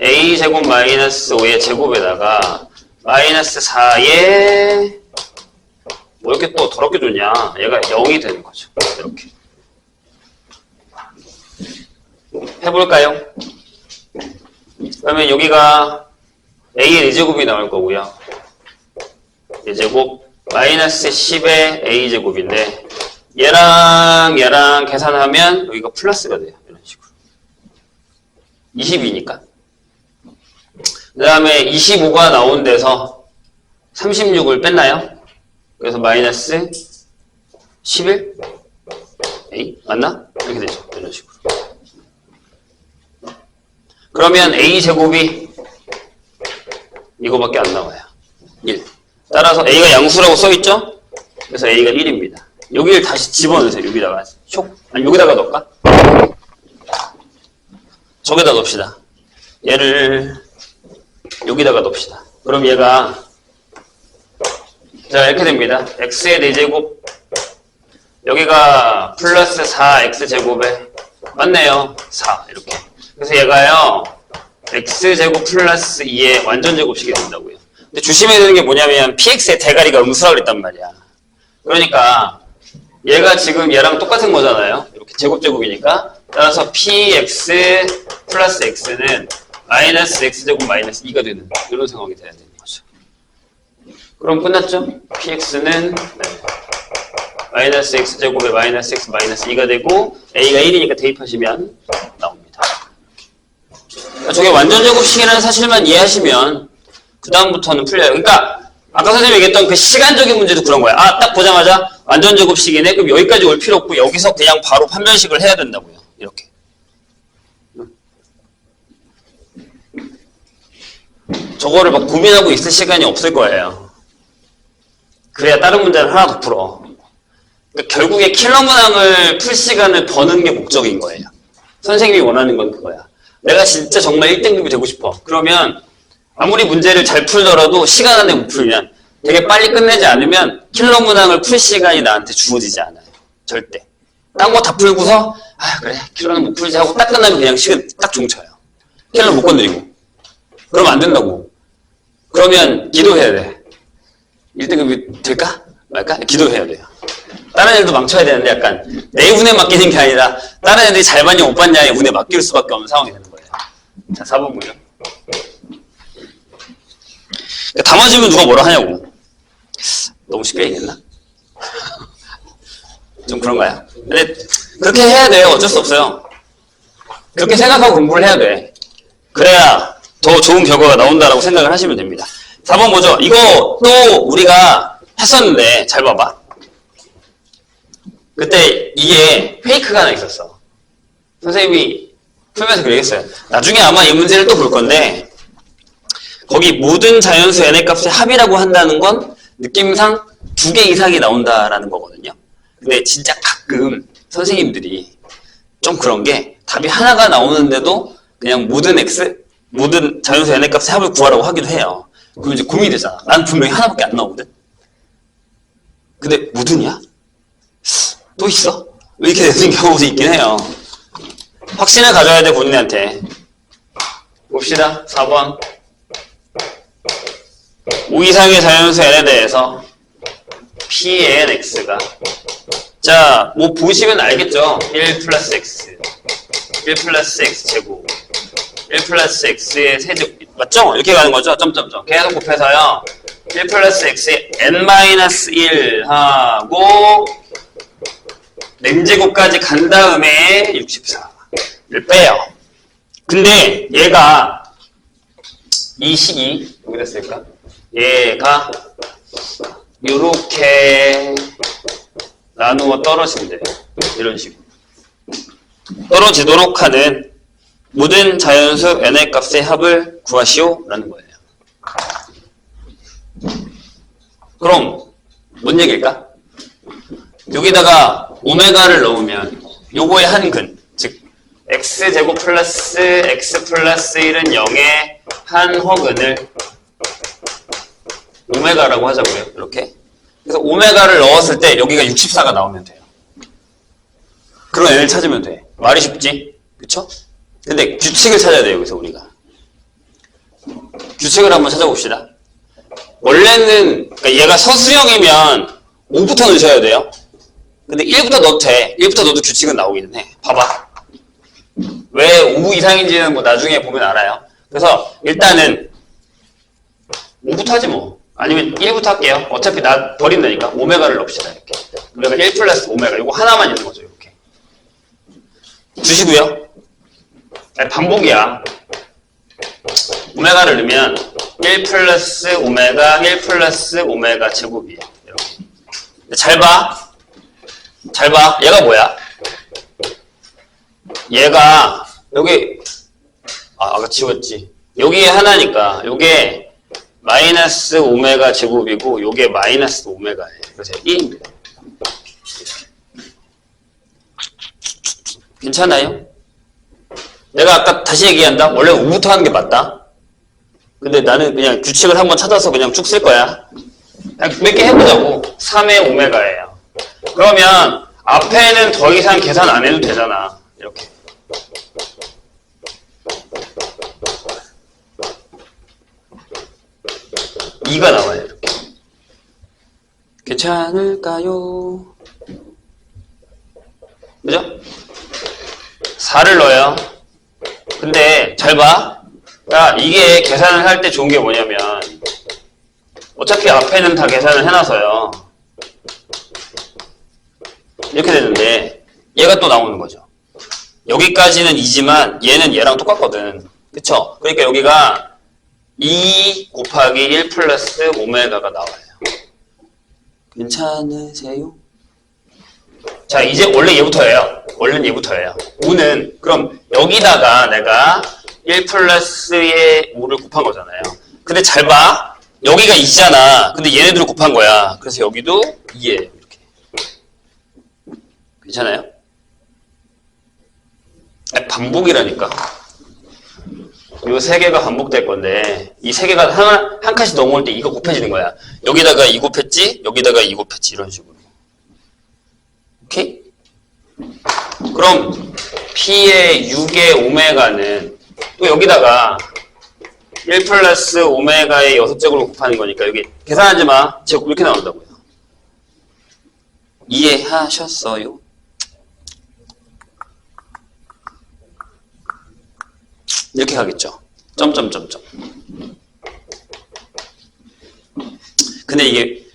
a제곱 마이너스 5의 제곱에다가 마이너스 4에 뭐 이렇게 또 더럽게 줬냐. 얘가 0이 되는 거죠. 이렇게. 해볼까요? 그러면 여기가 a의 4제곱이 나올 거고요. 4제곱 마이너스 10의 a제곱인데 얘랑 계산하면 여기가 플러스가 돼요. 이런 식으로. 22니까. 그 다음에 25가 나온 데서 36을 뺐나요? 그래서 마이너스 11? A? 맞나? 이렇게 되죠. 이런 식으로. 그러면 A제곱이 이거밖에 안 나와요. 1. 따라서 A가 양수라고 써있죠? 그래서 A가 1입니다. 여기를 다시 집어넣으세요. 여기다가. 아니, 여기다가 넣을까? 저기다 넣읍시다. 얘를 여기다가 넣읍시다. 그럼 얘가 자 이렇게 됩니다. x의 4제곱 여기가 플러스 4x제곱에 맞네요. 4 이렇게. 그래서 얘가요 x제곱 플러스 2의 완전제곱식이 된다고요. 근데 조심해야 되는 게 뭐냐면 px의 대가리가 음수라고 그랬단 말이야. 그러니까 얘가 지금 얘랑 똑같은 거잖아요. 이렇게 제곱제곱이니까. 따라서 px 플러스 x는 마이너스 x제곱 마이너스 2가 되는 이런 상황이 돼야 되는 거죠. 그럼 끝났죠? px는 마이너스 x제곱에 마이너스 x 마이너스 2가 되고 a가 1이니까 대입하시면 나옵니다. 저게 완전제곱식이라는 사실만 이해하시면 그 다음부터는 풀려요. 그러니까 아까 선생님이 얘기했던 그 시간적인 문제도 그런 거야. 아, 딱 보자마자 완전제곱식이네? 그럼 여기까지 올 필요 없고 여기서 그냥 바로 판별식을 해야 된다고요. 이렇게. 저거를 막 고민하고 있을 시간이 없을 거예요. 그래야 다른 문제를 하나 더 풀어. 그러니까 결국에 킬러 문항을 풀 시간을 버는 게 목적인 거예요. 선생님이 원하는 건 그거야. 내가 진짜 정말 1등급이 되고 싶어. 그러면 아무리 문제를 잘 풀더라도 시간 안에 못 풀면 되게 빨리 끝내지 않으면 킬러 문항을 풀 시간이 나한테 주어지지 않아요. 절대. 딴 거 다 풀고서 아 그래 킬러는 못 풀지 하고 딱 끝나면 그냥 시간 딱 종쳐요. 킬러는 못 건드리고. 그러면 안 된다고. 그러면 기도해야 돼. 1등급이 될까? 말까? 기도해야 돼요. 다른 애들도 망쳐야 되는데 약간 내 운에 맡기는 게 아니라 다른 애들이 잘 봤냐 못 봤냐에 운에 맡길 수밖에 없는 상황이 되는 거예요. 자, 4번 보죠. 다 맞으면 누가 뭐라 하냐고. 너무 쉽게 얘기했나? 좀 그런가요? 근데 그렇게 해야 돼요. 어쩔 수 없어요. 그렇게 생각하고 공부를 해야 돼. 그래야 더 좋은 결과가 나온다라고 생각을 하시면 됩니다. 4번 보죠. 이거 또 우리가 했었는데 잘 봐봐. 그때 이게 페이크가 하나 있었어. 선생님이 풀면서 그러겠어요. 나중에 아마 이 문제를 또 볼 건데 거기 모든 자연수 n의 값의 합이라고 한다는 건 느낌상 2개 이상이 나온다라는 거거든요. 근데 진짜 가끔 선생님들이 좀 그런 게 답이 하나가 나오는데도 그냥 모든 자연수 n의 값의 합을 구하라고 하기도 해요. 그럼 이제 고민이 되잖아. 난 분명히 하나밖에 안 나오거든. 근데 모든이야? 또 있어? 이렇게 되는 경우도 있긴 해요. 확신을 가져야 돼 본인한테. 봅시다. 4번 5 이상의 자연수 n에 대해서 pn x가 자, 뭐 보시면 알겠죠? 1 플러스 x 1 플러스 x 제곱 1 플러스 x의 세제곱 맞죠? 이렇게 가는 거죠? 점점점 계속 곱해서요 1 플러스 x의 n-1 하고 n제곱까지 간 다음에 64를 빼요. 근데 얘가 이 식이 여기다 쓸까? 얘가 요렇게 나누어 떨어진대. 이런 식으로 떨어지도록 하는 모든 자연수 n의 값의 합을 구하시오 라는 거예요. 그럼 뭔 얘기일까? 여기다가 오메가를 넣으면 요거의 한근, 즉 x제곱 플러스 x 플러스 1은 0의 한 허근을 오메가라고 하자고요. 이렇게. 그래서 오메가를 넣었을 때 여기가 64가 나오면 돼요. 그런 n을 찾으면 돼. 말이 쉽지? 그쵸? 근데 규칙을 찾아야 돼요. 여기서 우리가. 규칙을 한번 찾아봅시다. 원래는 그러니까 얘가 서수형이면 5부터 넣으셔야 돼요. 근데 1부터 넣어도 돼. 1부터 넣어도 규칙은 나오기는 해. 봐봐. 왜 5 이상인지는 뭐 나중에 보면 알아요. 그래서 일단은 5부터 하지 뭐. 아니면 1부터 할게요. 어차피 나 버린다니까. 오메가를 넣읍시다. 이렇게. 그러면 1 플러스 오메가. 이거 하나만 있는 거죠. 이렇게. 주시고요. 아니, 반복이야. 오메가를 넣으면 1 플러스 오메가 1 플러스 오메가 제곱이에요. 이렇게. 잘 봐. 잘 봐. 얘가 뭐야? 얘가 여기 아까 지웠지. 여기에 하나니까 요게 마이너스 오메가 제곱이고 요게 마이너스 오메가예요. 그래서 1입니다. 괜찮아요? 내가 아까 다시 얘기한다. 원래 5부터 하는 게 맞다. 근데 나는 그냥 규칙을 한번 찾아서 그냥 쭉 쓸 거야. 그냥 몇 개 해보자고. 3의 오메가예요. 그러면 앞에는 더 이상 계산 안 해도 되잖아. 이렇게. (2가) 나와요. 이렇게. 괜찮을까요? 그죠? 4를 넣어요. 근데 잘 봐. 그러니까 이게 계산을 할 때 좋은 게 뭐냐면 어차피 앞에는 다 계산을 해놔서요. 이렇게 되는데 얘가 또 나오는 거죠. 여기까지는 2지만 얘는 얘랑 똑같거든. 그쵸? 그러니까 여기가 2 곱하기 1 플러스 오메가가 나와요. 괜찮으세요? 자, 이제 원래 얘부터예요. 원래는 얘부터예요. 5는 그럼 여기다가 내가 1 플러스의 5를 곱한 거잖아요. 근데 잘 봐. 여기가 2잖아. 근데 얘네들을 곱한 거야. 그래서 여기도 2예요. 이렇게. 괜찮아요? 아니, 반복이라니까. 이 세 개가 반복될 건데 이 세 개가 한 칸씩 넘어올 때 이거 곱해지는 거야. 여기다가 2 곱했지, 여기다가 2 곱했지 이런 식으로. 오케이? 그럼 P의 6의 오메가는 또 여기다가 1 플러스 오메가의 6제곱을 곱하는 거니까 여기 계산하지 마. 제곱 이렇게 나온다고요. 이해하셨어요? 이렇게 가겠죠. 점점점점. 근데 이게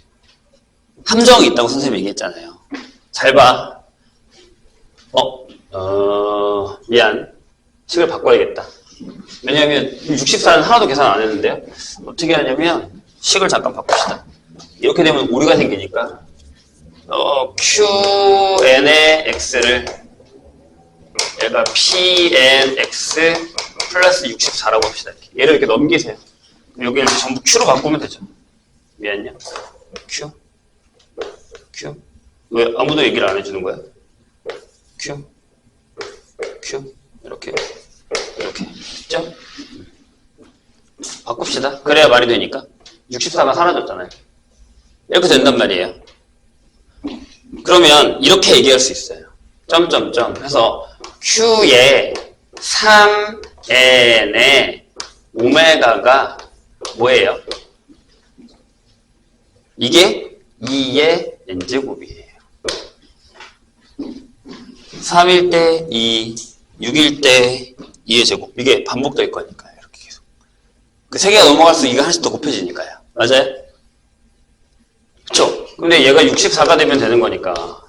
함정이 있다고 선생님이 얘기했잖아요. 잘 봐. 미안. 식을 바꿔야겠다. 왜냐면 64는 하나도 계산 안 했는데요. 어떻게 하냐면 식을 잠깐 바꿉시다. 이렇게 되면 오류가 생기니까 QN의 X를 얘가 PNX 플러스 64라고 합시다. 얘를 이렇게 넘기세요. 여기 이렇게 전부 Q로 바꾸면 되죠. 미안요. Q. 왜 아무도 얘기를 안 해주는 거야? Q. 이렇게. 됐죠? 바꿉시다. 그래야 말이 되니까. 64가 사라졌잖아요. 이렇게 된단 말이에요. 그러면 이렇게 얘기할 수 있어요. 점점점 해서 Q의 3n의 오메가가 뭐예요? 이게 2의 n제곱이에요. 3일 때 2, 6일 때 2의 제곱. 이게 반복될 거니까요. 이렇게 계속. 그 3개가 넘어갈수록 2가 하나씩 더 곱해지니까요. 맞아요? 그쵸? 근데 얘가 64가 되면 되는 거니까.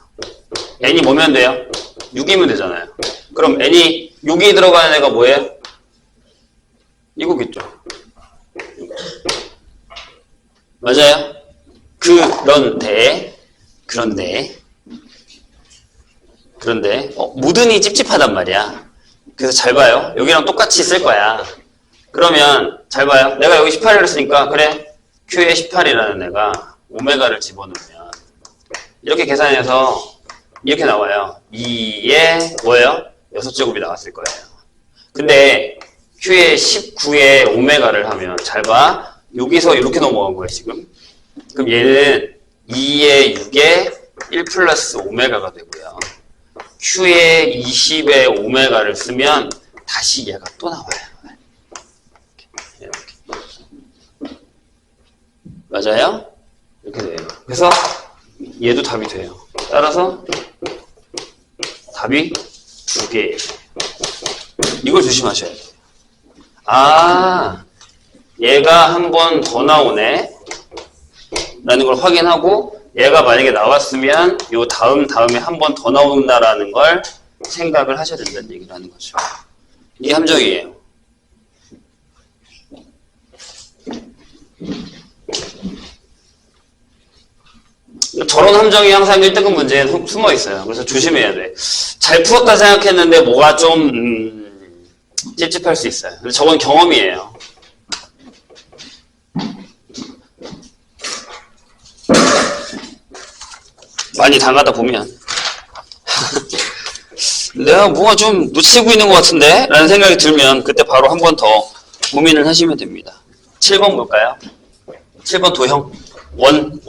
n이 뭐면 돼요? 6이면 되잖아요. 그럼 n이 6이 들어가는 애가 뭐예요? 이거겠죠. 맞아요? 그런데 모든이 찝찝하단 말이야. 그래서 잘 봐요. 여기랑 똑같이 쓸 거야. 그러면 잘 봐요. 내가 여기 18이라고 했으니까 그래. Q에 18이라는 애가 오메가를 집어넣으면 이렇게 계산해서 이렇게 나와요. 2의 뭐예요? 6제곱이 나왔을 거예요. 근데 Q에 19의 오메가를 하면 잘 봐. 여기서 이렇게 넘어간 거예요, 지금. 그럼 얘는 2의 6의 1 플러스 오메가가 되고요. Q에 20의 오메가를 쓰면 다시 얘가 또 나와요. 이렇게. 맞아요? 이렇게 돼요. 그래서 얘도 답이 돼요. 따라서 답이 2개. 이걸 조심하셔야 돼요. 아, 얘가 한 번 더 나오네 라는 걸 확인하고, 얘가 만약에 나왔으면 요 다음에 한 번 더 나온다라는 걸 생각을 하셔야 된다는 얘기를 하는 거죠. 이게 함정이에요. 저런 함정이 항상 1등급 문제에 숨어 있어요. 그래서 조심해야 돼. 잘 풀었다 생각했는데 뭐가 좀 찝찝할 수 있어요. 근데 저건 경험이에요. 많이 당하다 보면 내가 뭐가 좀 놓치고 있는 것 같은데? 라는 생각이 들면 그때 바로 한 번 더 고민을 하시면 됩니다. 7번 볼까요? 7번 도형. 원.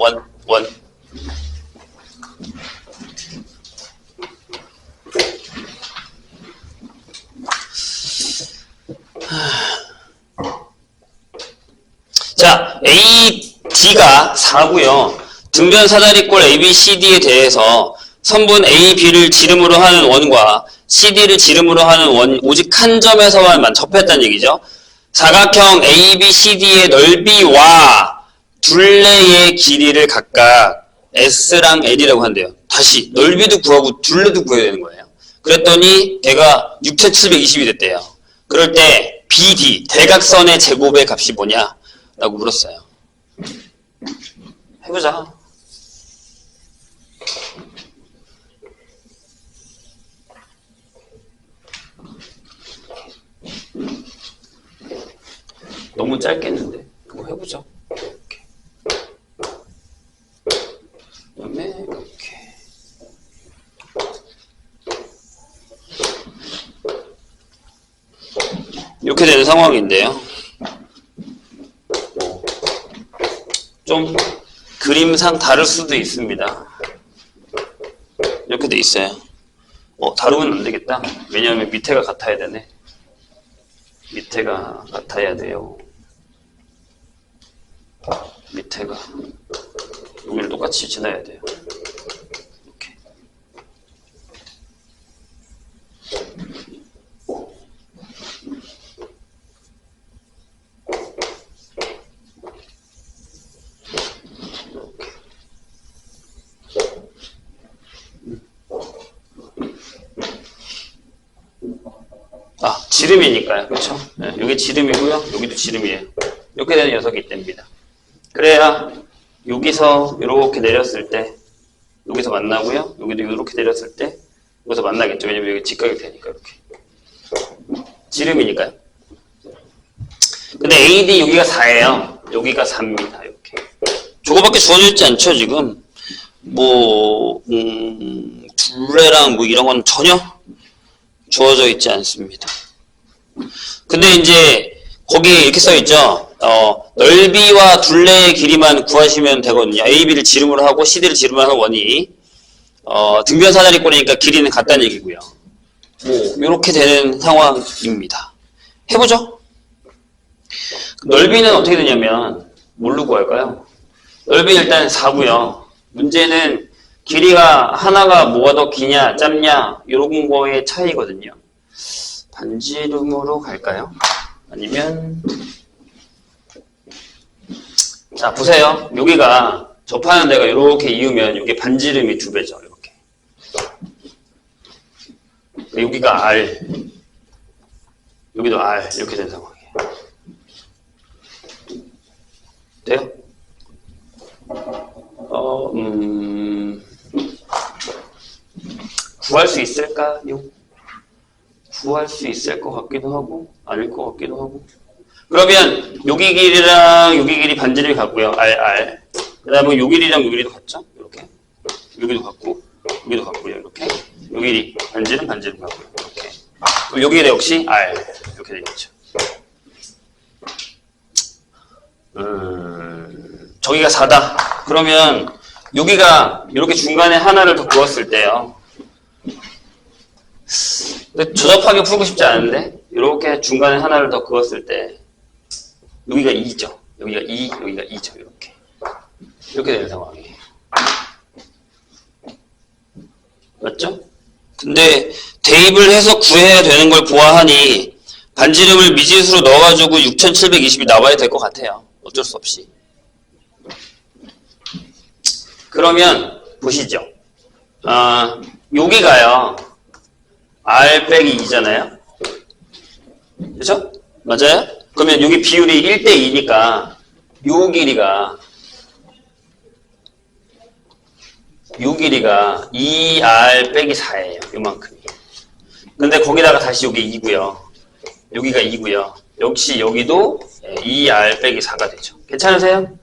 자, AD가 4고요. 등변 사다리꼴 ABCD에 대해서 선분 AB를 지름으로 하는 원과 CD를 지름으로 하는 원 오직 한 점에서만 접했다는 얘기죠. 사각형 ABCD의 넓이와 둘레의 길이를 각각 S랑 L이라고 한대요. 다시 넓이도 구하고 둘레도 구해야 되는 거예요. 그랬더니 걔가 6720이 됐대요. 그럴 때 BD, 대각선의 제곱의 값이 뭐냐? 라고 물었어요. 해보자. 너무 짧겠는데? 그거 해보자. 이렇게. 그다음에 이렇게. 이렇게 되는 상황인데요. 좀 그림상 다를 수도 있습니다. 이렇게 돼 있어요. 다르면 안 되겠다. 왜냐하면 밑에가 같아야 되네. 밑에가 같아야 돼요. 밑에가 여기를 똑같이 지나야 돼요. 이렇게. 지름이니까요. 그렇죠? 네, 여기 지름이고요. 여기도 지름이에요. 이렇게 되는 녀석이 있답니다. 그래야 여기서 이렇게 내렸을 때 여기서 만나고요. 여기도 이렇게 내렸을 때 여기서 만나겠죠. 왜냐면 여기 직각이 되니까 이렇게. 지름이니까요. 근데 AD 여기가 4예요. 여기가 4입니다. 이렇게. 저거밖에 주어져 있지 않죠, 지금? 둘레랑 이런 건 전혀 주어져 있지 않습니다. 근데 이제 거기에 이렇게 써 있죠. 넓이와 둘레의 길이만 구하시면 되거든요. AB를 지름으로 하고 CD를 지름으로 하는 원이 등변 사다리꼴이니까 길이는 같다는 얘기고요. 이렇게 되는 상황입니다. 해보죠. 넓이는 어떻게 되냐면 뭘로 구할까요? 넓이는 일단 4고요. 문제는 길이가 하나가 뭐가 더 기냐 짧냐 이런 거의 차이거든요. 반지름으로 갈까요? 아니면 자 보세요. 여기가 접하는 데가 이렇게 이으면 여기 반지름이 2배죠. 이렇게. 여기가 R, 여기도 R 이렇게 된 상황이에요. 돼요? 구할 수 있을까요? 구할 수 있을 것 같기도 하고 아닐 것 같기도 하고. 그러면 여기 길이랑 여기 길이 반지름이 같고요. R. 그 다음에 요 길이랑 요 길이도 같죠? 이렇게. 여기도 같고 여기도 같고요. 이렇게. 요 길이 반지름 같고요. 이렇게. 그럼 요 길이 역시 R 이렇게 되겠죠. 저기가 4다. 그러면 여기가 이렇게 중간에 하나를 더 그었을 때요. 근데 조잡하게 풀고 싶지 않은데 이렇게 중간에 하나를 더 그었을 때 여기가 2죠. 여기가 2, 여기가 2죠. 이렇게. 이렇게 되는 상황이에요. 맞죠? 근데 대입을 해서 구해야 되는 걸 보아하니 반지름을 미지수로 넣어가지고 6720이 나와야 될 것 같아요. 어쩔 수 없이. 그러면 보시죠. 여기가요. R 빼기 2잖아요. 그렇죠? 맞아요? 그러면 여기 비율이 1대2니까 요 길이가 2R 빼기 4예요. 요만큼이. 근데 거기다가 다시 여기 2고요. 여기가 2고요. 역시 여기도 2R 빼기 4가 되죠. 괜찮으세요?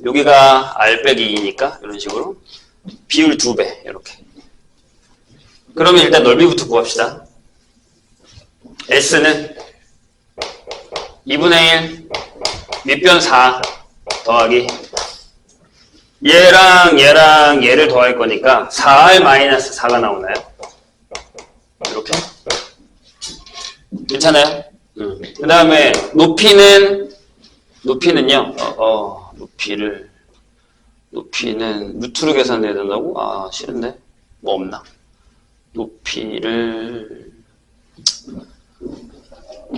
여기가 R 빼기 2니까 이런 식으로 비율 2배 이렇게. 그러면 일단 넓이부터 구합시다. S는 2분의 1 밑변 4 더하기 얘랑 얘를 더할 거니까 4R-4가 나오나요? 이렇게. 괜찮아요? 그 다음에 높이는요, 높이는 루트로 계산해야 된다고? 아, 싫은데? 뭐 없나? 높이를,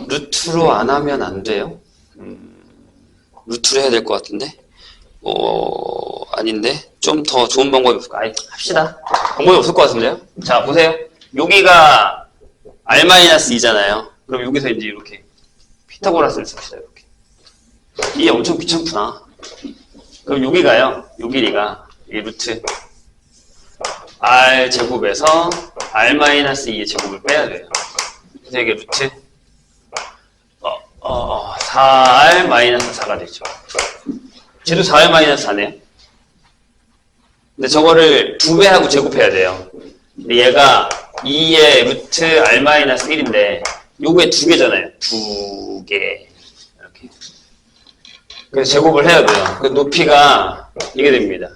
루트로 안 하면 안 돼요? 루트로 해야 될 것 같은데? 아닌데? 좀 더 좋은 방법이 없을까? 아니, 합시다. 방법이 없을 것 같은데요? 자, 보세요. 여기가 R-2잖아요. 그럼 여기서 이제 이렇게 피타고라스를 씁시다, 이렇게. 이게 엄청 귀찮구나. 그럼 여기가요, 요 길이가, 이 루트 R 제곱에서 R-2의 제곱을 빼야 돼요. 그래서 이게 루트 4R-4가 되죠. 쟤도 4R-4네요. 근데 저거를 2배하고 제곱해야 돼요. 근데 얘가 2의 루트 R-1인데 요게 2개잖아요. 2개. 이렇게. 그래서 제곱을 해야 돼요. 그 높이가 이게 됩니다.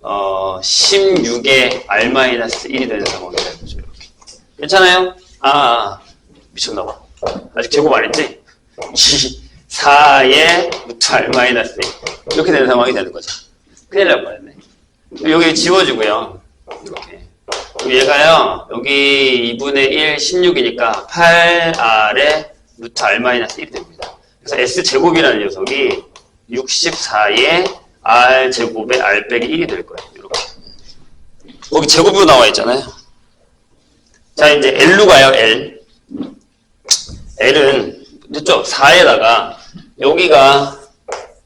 16의 R-1이 되는 상황이 되는 거죠. 이렇게. 괜찮아요? 미쳤나봐. 아직 제곱 안 했지? 4의 루트 R-1 이렇게 되는 상황이 되는 거죠. 큰일 날 뻔했네. 여기 지워지고요. 이렇게. 얘가요, 여기 2분의 1, 16이니까 8R의 루트 R-1이 됩니다. 그래서 S제곱이라는 녀석이 64의 R제곱의 R 빼기 1이 될 거예요. 이렇게. 거기 제곱으로 나와 있잖아요. 자, 이제 L로 가요, L. L은, 됐죠? 4에다가, 여기가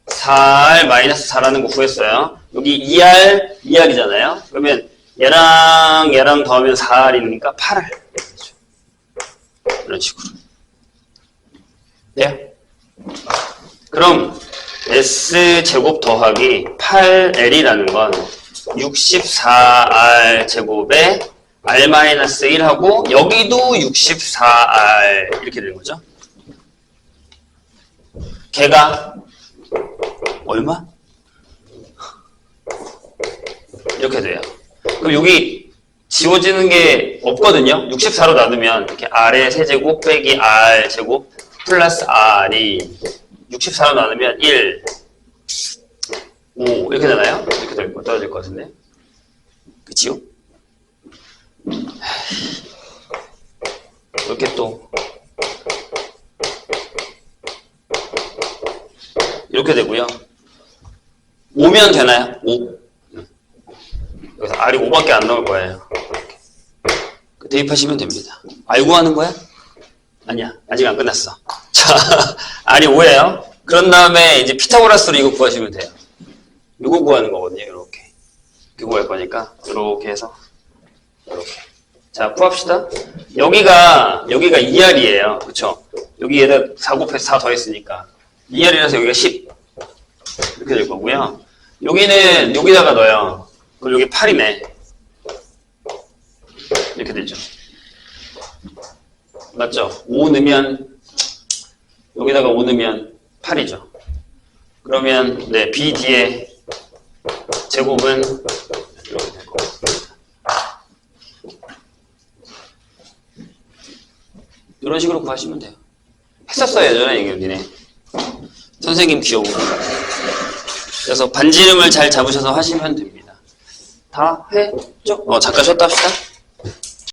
4R-4라는 거 구했어요. 여기 2R이잖아요. 그러면 얘랑 더하면 4R이니까 8R. 이런 식으로. 돼요? 그럼 S제곱 더하기 8L이라는 건 64R 제곱에 R-1하고 여기도 64R 이렇게 되는 거죠. 걔가 얼마? 이렇게 돼요. 그럼 여기 지워지는 게 없거든요. 64로 나누면 이렇게 R의 세제곱 빼기 R제곱 플러스 R이 64로 나누면 1, 5 이렇게 되나요? 이렇게 떨어질 것 같은데. 그치요? 이렇게 또 이렇게 되고요. 5면 되나요? 5. 여기서 R이 5밖에 안 나올 거예요. 대입하시면 됩니다. 알고 하는 거야? 아니야. 아직 안 끝났어. 자, R이 5예요. 그런 다음에 이제 피타고라스로 이거 구하시면 돼요. 이거 구하는 거거든요. 이렇게. 이렇게 구할 거니까 이렇게 해서 이렇게. 자, 구합시다. 여기가 2R이에요. 그쵸? 여기에다 4 곱해서 4 더했으니까 2R이라서 여기가 10 이렇게 될 거고요. 여기는 여기다가 넣어요. 그럼 여기 8이네. 이렇게 되죠. 맞죠? 5 넣으면 여기다가 5 넣으면 8이죠. 그러면 네, BD의 제곱은 이렇게 될 것 같습니다. 이런 식으로 구하시면 돼요. 했었어요, 예전에 이게 니네. 선생님 귀여워. 그래서 반지름을 잘 잡으셔서 하시면 됩니다. 다 했죠? 잠깐 쉬었다 합시다.